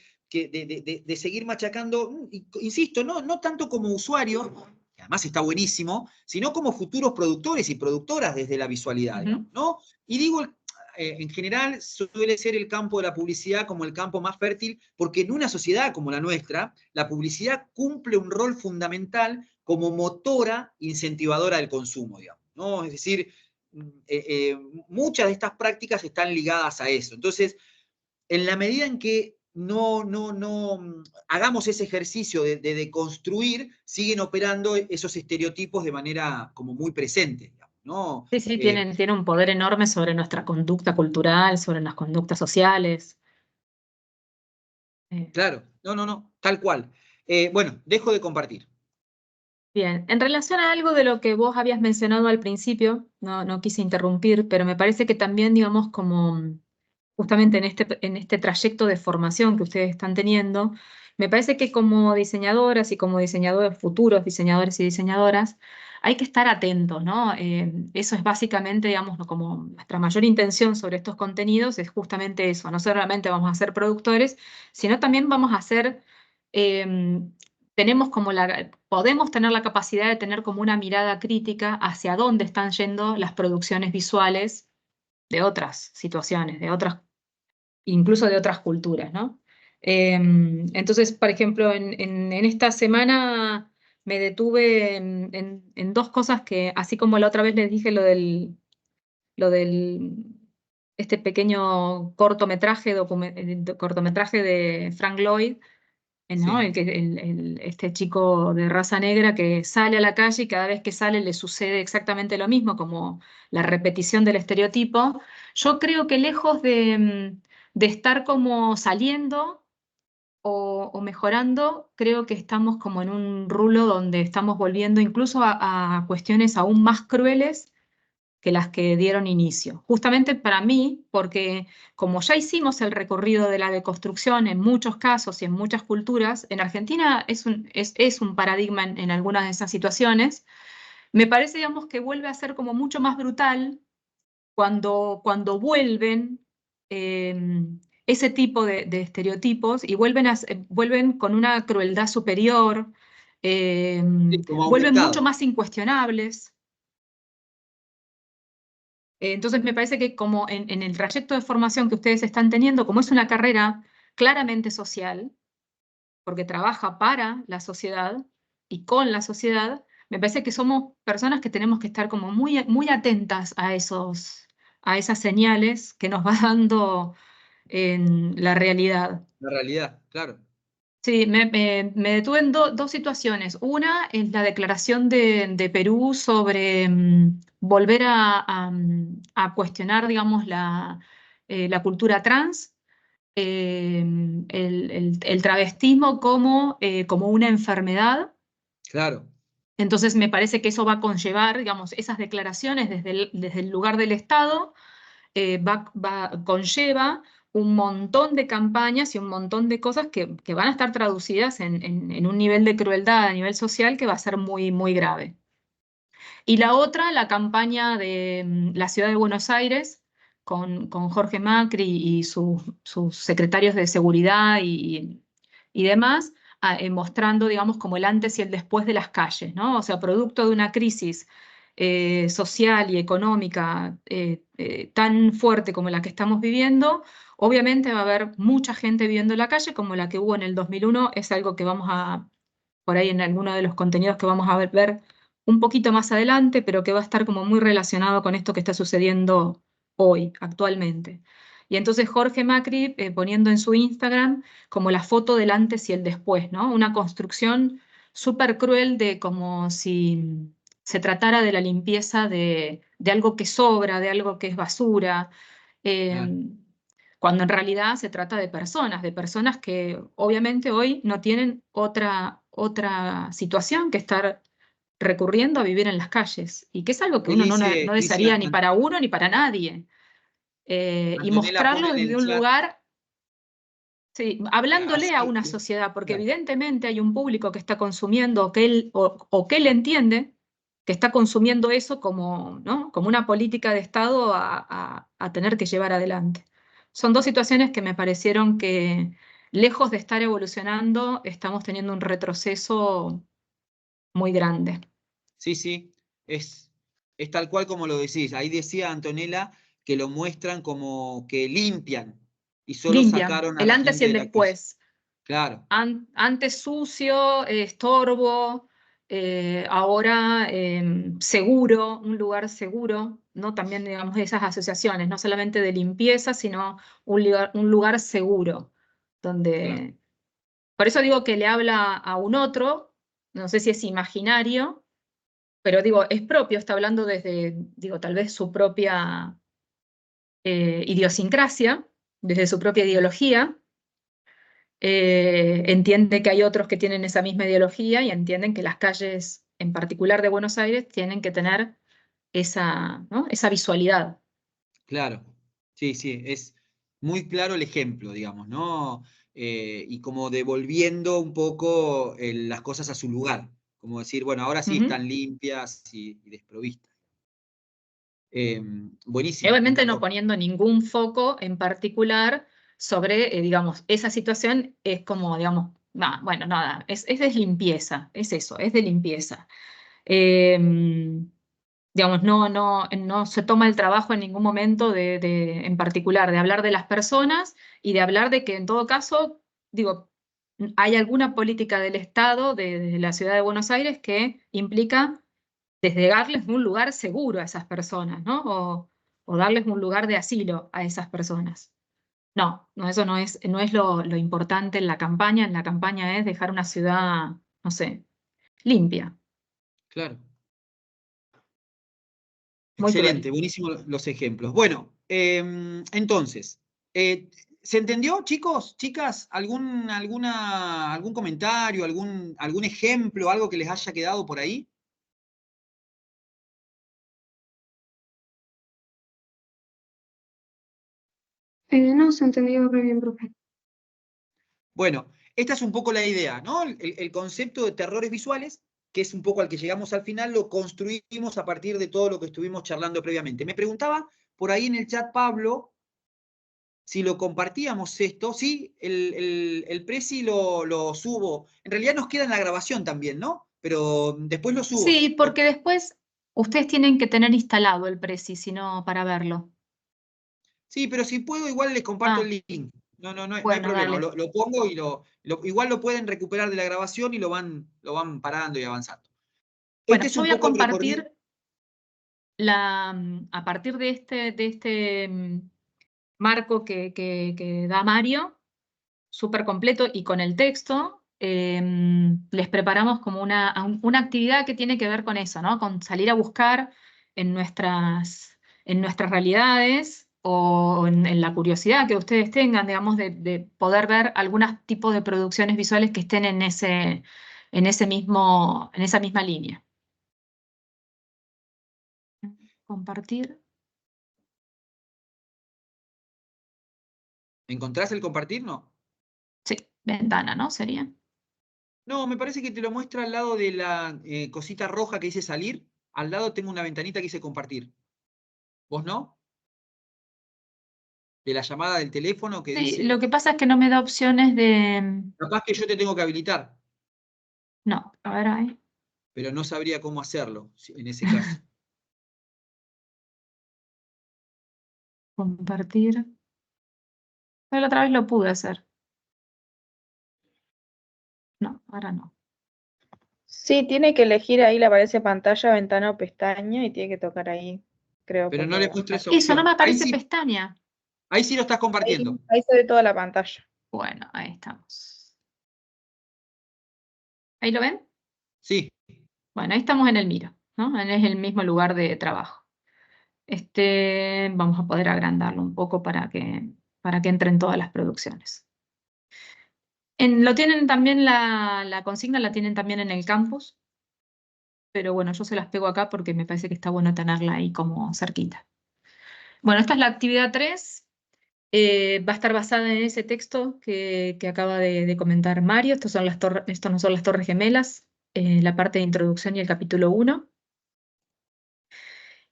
seguir machacando, insisto, no tanto como usuarios, que además está buenísimo, sino como futuros productores y productoras desde la visualidad, digamos, ¿no? Y digo, en general suele ser el campo de la publicidad como el campo más fértil, porque en una sociedad como la nuestra, la publicidad cumple un rol fundamental como motora incentivadora del consumo, digamos, ¿no? Es decir, muchas de estas prácticas están ligadas a eso. Entonces, en la medida en que no hagamos ese ejercicio de deconstruir, siguen operando esos estereotipos de manera como muy presente, digamos, ¿no? Sí, tienen un poder enorme sobre nuestra conducta cultural, sobre las conductas sociales. Claro, no, tal cual. Bueno, dejo de compartir. Bien, en relación a algo de lo que vos habías mencionado al principio, no quise interrumpir, pero me parece que también, digamos, como justamente en este trayecto de formación que ustedes están teniendo, me parece que como diseñadoras y como diseñadores futuros, diseñadores y diseñadoras, hay que estar atentos, ¿no? Eso es básicamente, digamos, como nuestra mayor intención sobre estos contenidos es justamente eso, no solamente vamos a ser productores, sino también vamos a ser tenemos podemos tener la capacidad de tener como una mirada crítica hacia dónde están yendo las producciones visuales de otras situaciones, incluso de otras culturas, ¿no? Entonces, por ejemplo, en esta semana me detuve en dos cosas que, así como la otra vez les dije lo del este pequeño cortometraje, cortometraje de Frank Lloyd, ¿no? Sí. Este chico de raza negra que sale a la calle y cada vez que sale le sucede exactamente lo mismo, como la repetición del estereotipo. Yo creo que lejos de estar como saliendo o mejorando, creo que estamos como en un rulo donde estamos volviendo incluso a cuestiones aún más crueles que las que dieron inicio. Justamente para mí, porque como ya hicimos el recorrido de la deconstrucción en muchos casos y en muchas culturas, en Argentina es un paradigma en algunas de esas situaciones, me parece, digamos, que vuelve a ser como mucho más brutal cuando vuelven ese tipo de estereotipos y vuelven con una crueldad superior, Sí, como vuelven mucho aumentado. más incuestionables. Entonces me parece que como en el trayecto de formación que ustedes están teniendo, como es una carrera claramente social, porque trabaja para la sociedad y con la sociedad, me parece que somos personas que tenemos que estar como muy, muy atentas a esas señales que nos va dando en la realidad. La realidad, claro. Sí, me detuve en dos situaciones. Una es la declaración de Perú sobre volver a cuestionar, digamos, la cultura trans, el travestismo como una enfermedad. Claro, Entonces me parece que eso va a conllevar, digamos, esas declaraciones desde el lugar del Estado conlleva un montón de campañas y un montón de cosas que van a estar traducidas en un nivel de crueldad a nivel social que va a ser muy, muy grave. Y la otra, la campaña de la ciudad de Buenos Aires con Jorge Macri y sus secretarios de seguridad y demás, mostrando, digamos, como el antes y el después de las calles, ¿no? O sea, producto de una crisis social y económica tan fuerte como la que estamos viviendo, obviamente va a haber mucha gente viviendo en la calle, como la que hubo en el 2001, es algo que vamos por ahí en alguno de los contenidos que vamos a ver un poquito más adelante, pero que va a estar como muy relacionado con esto que está sucediendo hoy, actualmente. Y entonces Jorge Macri poniendo en su Instagram como la foto del antes y el después, ¿no? Una construcción súper cruel de como si se tratara de la limpieza de algo que sobra, de algo que es basura, claro. cuando en realidad se trata de personas que obviamente hoy no tienen otra situación que estar recurriendo a vivir en las calles, y que es algo que Ahí uno no dice desearía ni para uno ni para nadie. Y Antonella pone mostrarlo en desde el un chat, lugar, sí, hablándole a así, una sociedad, porque claro, evidentemente hay un público que está consumiendo o que él entiende que está consumiendo eso como, ¿no? como una política de Estado a tener que llevar adelante. Son dos situaciones que me parecieron que, lejos de estar evolucionando, estamos teniendo un retroceso muy grande. sí, sí, es tal cual como lo decís. Ahí decía Antonella que lo muestran como que limpian y solo Limpian, sacaron a el la antes y gente el de la calle. después. Claro, Antes sucio, estorbo, ahora seguro, un lugar seguro, ¿no? También, digamos, esas asociaciones, no solamente de limpieza, sino un lugar seguro, claro. donde... Por eso digo que le habla a un otro, no sé si es imaginario, pero digo, es propio, está hablando desde, digo, tal vez su propia idiosincrasia, desde su propia ideología. Entiende que hay otros que tienen esa misma ideología y entienden que las calles, en particular de Buenos Aires, tienen que tener esa, ¿no? esa visualidad. Claro, sí, sí, es muy claro el ejemplo, digamos, ¿no? Y como devolviendo un poco las cosas a su lugar, como decir, bueno, ahora sí Ujú. están limpias y desprovistas. Y Buenísimo, me obviamente no encantó. poniendo ningún foco en particular sobre, digamos, esa situación es como, digamos, bueno, nada, es de limpieza, es eso, es de limpieza. Digamos, no se toma el trabajo en ningún momento en particular de hablar de las personas y de hablar de que en todo caso, digo, hay alguna política del Estado, de la Ciudad de Buenos Aires, que implica desde darles un lugar seguro a esas personas, ¿no? O darles un lugar de asilo a esas personas. No, eso no es lo importante en la campaña. En la campaña es dejar una ciudad, no sé, limpia. Claro. Muy Excelente, cruel. buenísimos los ejemplos. Bueno, entonces, ¿se entendió, chicos, chicas? ¿Algún comentario, algún ejemplo, algo que les haya quedado por ahí? No se entendió re bien, profe. Bueno, esta es un poco la idea, ¿no? El concepto de terrores visuales, que es un poco al que llegamos al final, lo construimos a partir de todo lo que estuvimos charlando previamente. Me preguntaba por ahí en el chat Pablo si lo compartíamos esto. Sí, el Prezi lo subo. En realidad nos queda en la grabación también, ¿no? Pero después lo subo. Sí, porque después ustedes tienen que tener instalado el Prezi, si no, para verlo. Sí, pero si puedo, igual les comparto Ah, el link. No hay bueno, problema. dale. Lo pongo y igual lo pueden recuperar de la grabación y lo van parando y avanzando. Bueno, Este es yo un voy a poco el recorrido. compartir a partir de este marco que da Mario, súper completo y con el texto, les preparamos como una actividad que tiene que ver con eso, ¿no? Con salir a buscar en nuestras realidades o en la curiosidad que ustedes tengan, digamos, de poder ver algunos tipos de producciones visuales que estén en esa misma línea. Compartir. ¿Encontrás el compartir? No. Sí, ventana, ¿no? Sería. No, me parece que te lo muestra al lado de la cosita roja que dice salir. Al lado tengo una ventanita que dice compartir. ¿Vos no? De la llamada del teléfono que Sí, dice. lo que pasa es que no me da opciones de. Capaz que yo te tengo que habilitar, No, a ver ahí. pero no sabría cómo hacerlo en ese caso. Compartir. Pero la otra vez lo pude hacer. No, ahora no. Sí, tiene que elegir ahí, le aparece pantalla, ventana o pestaña y tiene que tocar ahí, creo, Pero no le como muestra esa Eso, no me opción. aparece pestaña. Ahí sí lo estás compartiendo. ahí se ve toda la pantalla. Bueno, ahí estamos. ¿Ahí lo ven? Sí. Bueno, ahí estamos en el Miro, ¿no? Es el mismo lugar de trabajo. Vamos a poder agrandarlo un poco para que entren todas las producciones. Lo tienen también, la consigna la tienen también en el campus, pero bueno, yo se las pego acá porque me parece que está bueno tenerla ahí como cerquita. Bueno, esta es la actividad 3. Va a estar basada en ese texto que acaba de comentar Mario. Estos no son las Torres Gemelas, la parte de introducción y el capítulo 1.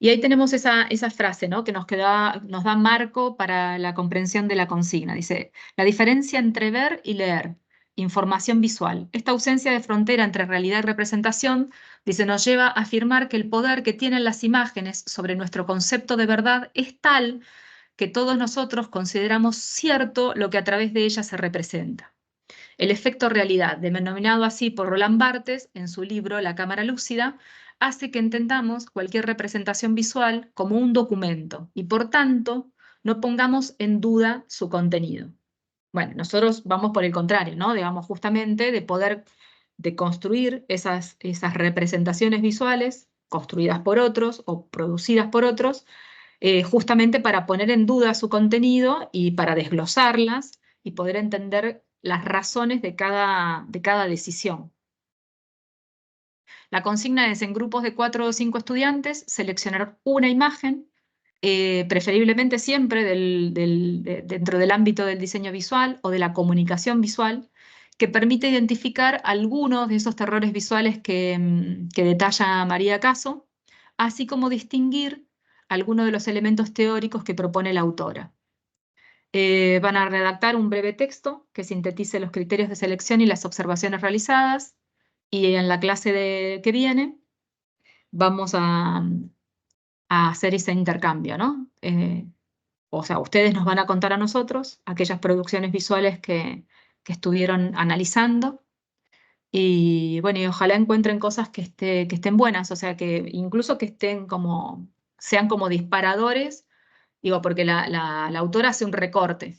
Y ahí tenemos esa frase, ¿no? Que nos da marco para la comprensión de la consigna. Dice, la diferencia entre ver y leer, información visual. Esta ausencia de frontera entre realidad y representación, dice, nos lleva a afirmar que el poder que tienen las imágenes sobre nuestro concepto de verdad es tal que todos nosotros consideramos cierto lo que a través de ella se representa. El efecto realidad, denominado así por Roland Barthes en su libro La cámara lúcida, hace que entendamos cualquier representación visual como un documento y por tanto no pongamos en duda su contenido. Bueno, nosotros vamos por el contrario, ¿no? Digamos justamente de construir esas representaciones visuales construidas por otros o producidas por otros, justamente para poner en duda su contenido y para desglosarlas y poder entender las razones de cada decisión. La consigna es en grupos de 4 o 5 estudiantes seleccionar una imagen, preferiblemente siempre dentro del ámbito del diseño visual o de la comunicación visual, que permite identificar algunos de esos terrores visuales que detalla María Caso, así como distinguir algunos de los elementos teóricos que propone la autora. Van a redactar un breve texto que sintetice los criterios de selección y las observaciones realizadas. Y en la clase que viene vamos a hacer ese intercambio, ¿no? O sea, ustedes nos van a contar a nosotros aquellas producciones visuales que estuvieron analizando. Y bueno, y ojalá encuentren cosas que estén buenas, o sea, que incluso que estén como, sean como disparadores, digo, porque la autora hace un recorte.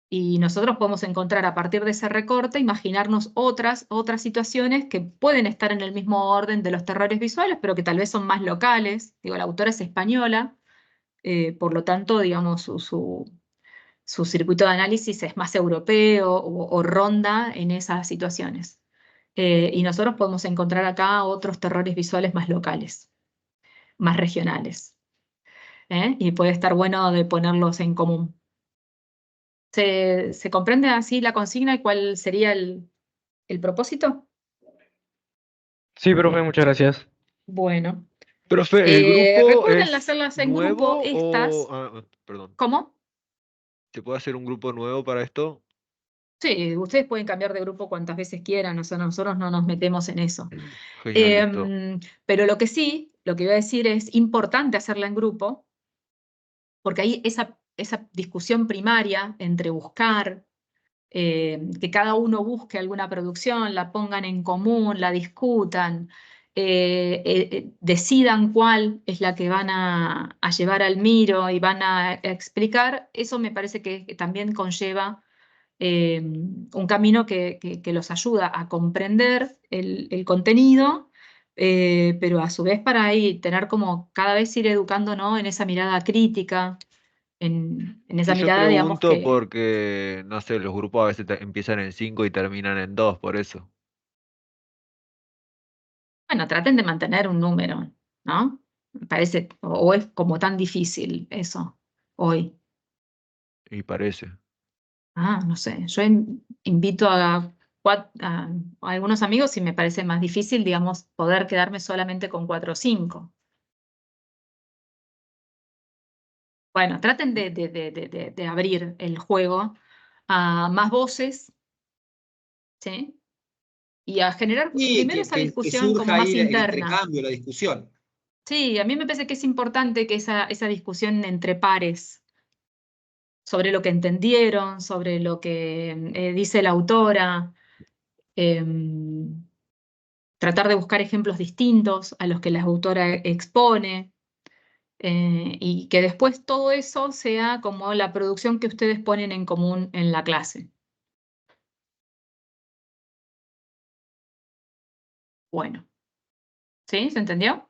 Y nosotros podemos encontrar a partir de ese recorte, imaginarnos otras situaciones que pueden estar en el mismo orden de los terrores visuales, pero que tal vez son más locales. Digo, la autora es española, por lo tanto, digamos, su circuito de análisis es más europeo o ronda en esas situaciones. Y nosotros podemos encontrar acá otros terrores visuales más locales, más regionales. Y puede estar bueno de ponerlos en común. ¿Se comprende así la consigna y cuál sería el propósito? Sí, profe, muchas gracias. Bueno, Profe, ¿el grupo recuerden es hacerlas en grupo nuevo estas. perdón, ¿Cómo? ¿se puede hacer un grupo nuevo para esto? Sí, ustedes pueden cambiar de grupo cuantas veces quieran, o sea, nosotros no nos metemos en eso. Genial, listo. Pero lo que sí, lo que iba a decir es importante hacerla en grupo, porque ahí esa discusión primaria entre buscar, que cada uno busque alguna producción, la pongan en común, la discutan, decidan cuál es la que van a llevar al Miro y van a explicar, eso me parece que también conlleva un camino que los ayuda a comprender el contenido, pero a su vez para ahí tener como cada vez ir educando, ¿no? En esa mirada crítica, en esa Sí, yo mirada, digamos pregunto que, porque, no sé, los grupos a veces empiezan en 5 y terminan en 2, por eso. bueno, traten de mantener un número, ¿no? Me parece, o es como tan difícil eso hoy. Y parece. No sé, yo invito a algunos amigos y me parece más difícil, digamos, poder quedarme solamente con 4 o 5. Bueno, traten de abrir el juego a más voces, ¿sí? Y a generar Y primero que, esa que discusión como surja más ahí el interna. intercambio, la discusión. Sí, a mí me parece que es importante que esa discusión entre pares sobre lo que entendieron, sobre lo que dice la autora, tratar de buscar ejemplos distintos a los que la autora expone, y que después todo eso sea como la producción que ustedes ponen en común en la clase. Bueno, ¿sí? ¿Se entendió?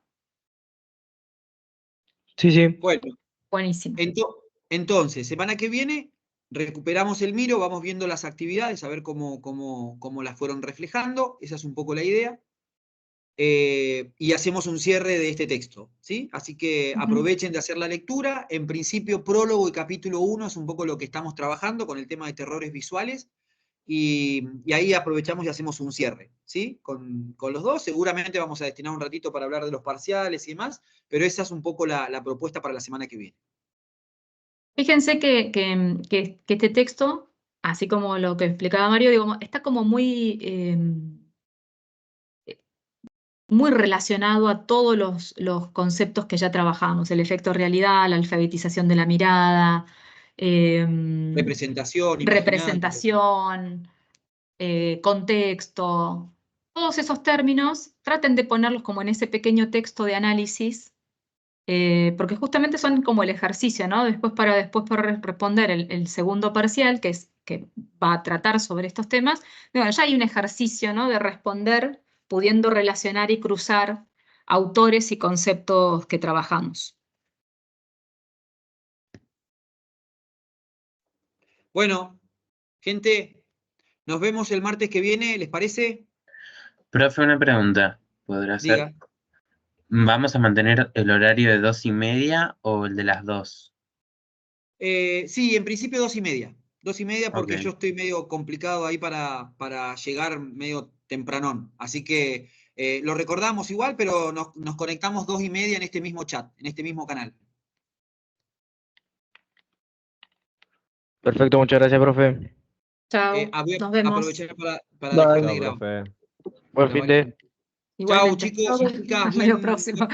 Sí, sí. Bueno, Buenísimo. entonces, semana que viene recuperamos el Miro, vamos viendo las actividades, a ver cómo las fueron reflejando, esa es un poco la idea. Y hacemos un cierre de este texto, ¿sí? Así que Ujú. aprovechen de hacer la lectura. En principio, prólogo y capítulo 1 es un poco lo que estamos trabajando con el tema de terrores visuales. Y ahí aprovechamos y hacemos un cierre, ¿sí? Con los dos. Seguramente vamos a destinar un ratito para hablar de los parciales y demás, pero esa es un poco la propuesta para la semana que viene. Fíjense que este texto, así como lo que explicaba Mario, digo, está como muy relacionado a todos los conceptos que ya trabajamos, el efecto realidad, la alfabetización de la mirada, Representación, imaginario. representación, contexto, todos esos términos, traten de ponerlos como en ese pequeño texto de análisis, porque justamente son como el ejercicio, ¿no? Después para responder el segundo parcial, que va a tratar sobre estos temas, bueno, ya hay un ejercicio, ¿no? De responder pudiendo relacionar y cruzar autores y conceptos que trabajamos. Bueno, gente, nos vemos el martes que viene, ¿les parece? Profe, una pregunta. ¿Podrá ser? Diga. ¿Vamos a mantener el horario de 2:30 o el de las 2? Sí, en principio 2:30. 2:30 porque Ok. yo estoy medio complicado ahí para llegar medio tempranón. Así que lo recordamos igual, pero nos conectamos 2:30 en este mismo chat, en este mismo canal. Perfecto, muchas gracias, profe. Chao, Voy a nos vemos. aprovechar para Bye. dejarle Chao, grabado. profe. Buen Bueno, fin de. Chao, Igualmente. chicos y chicas. Hasta el próximo.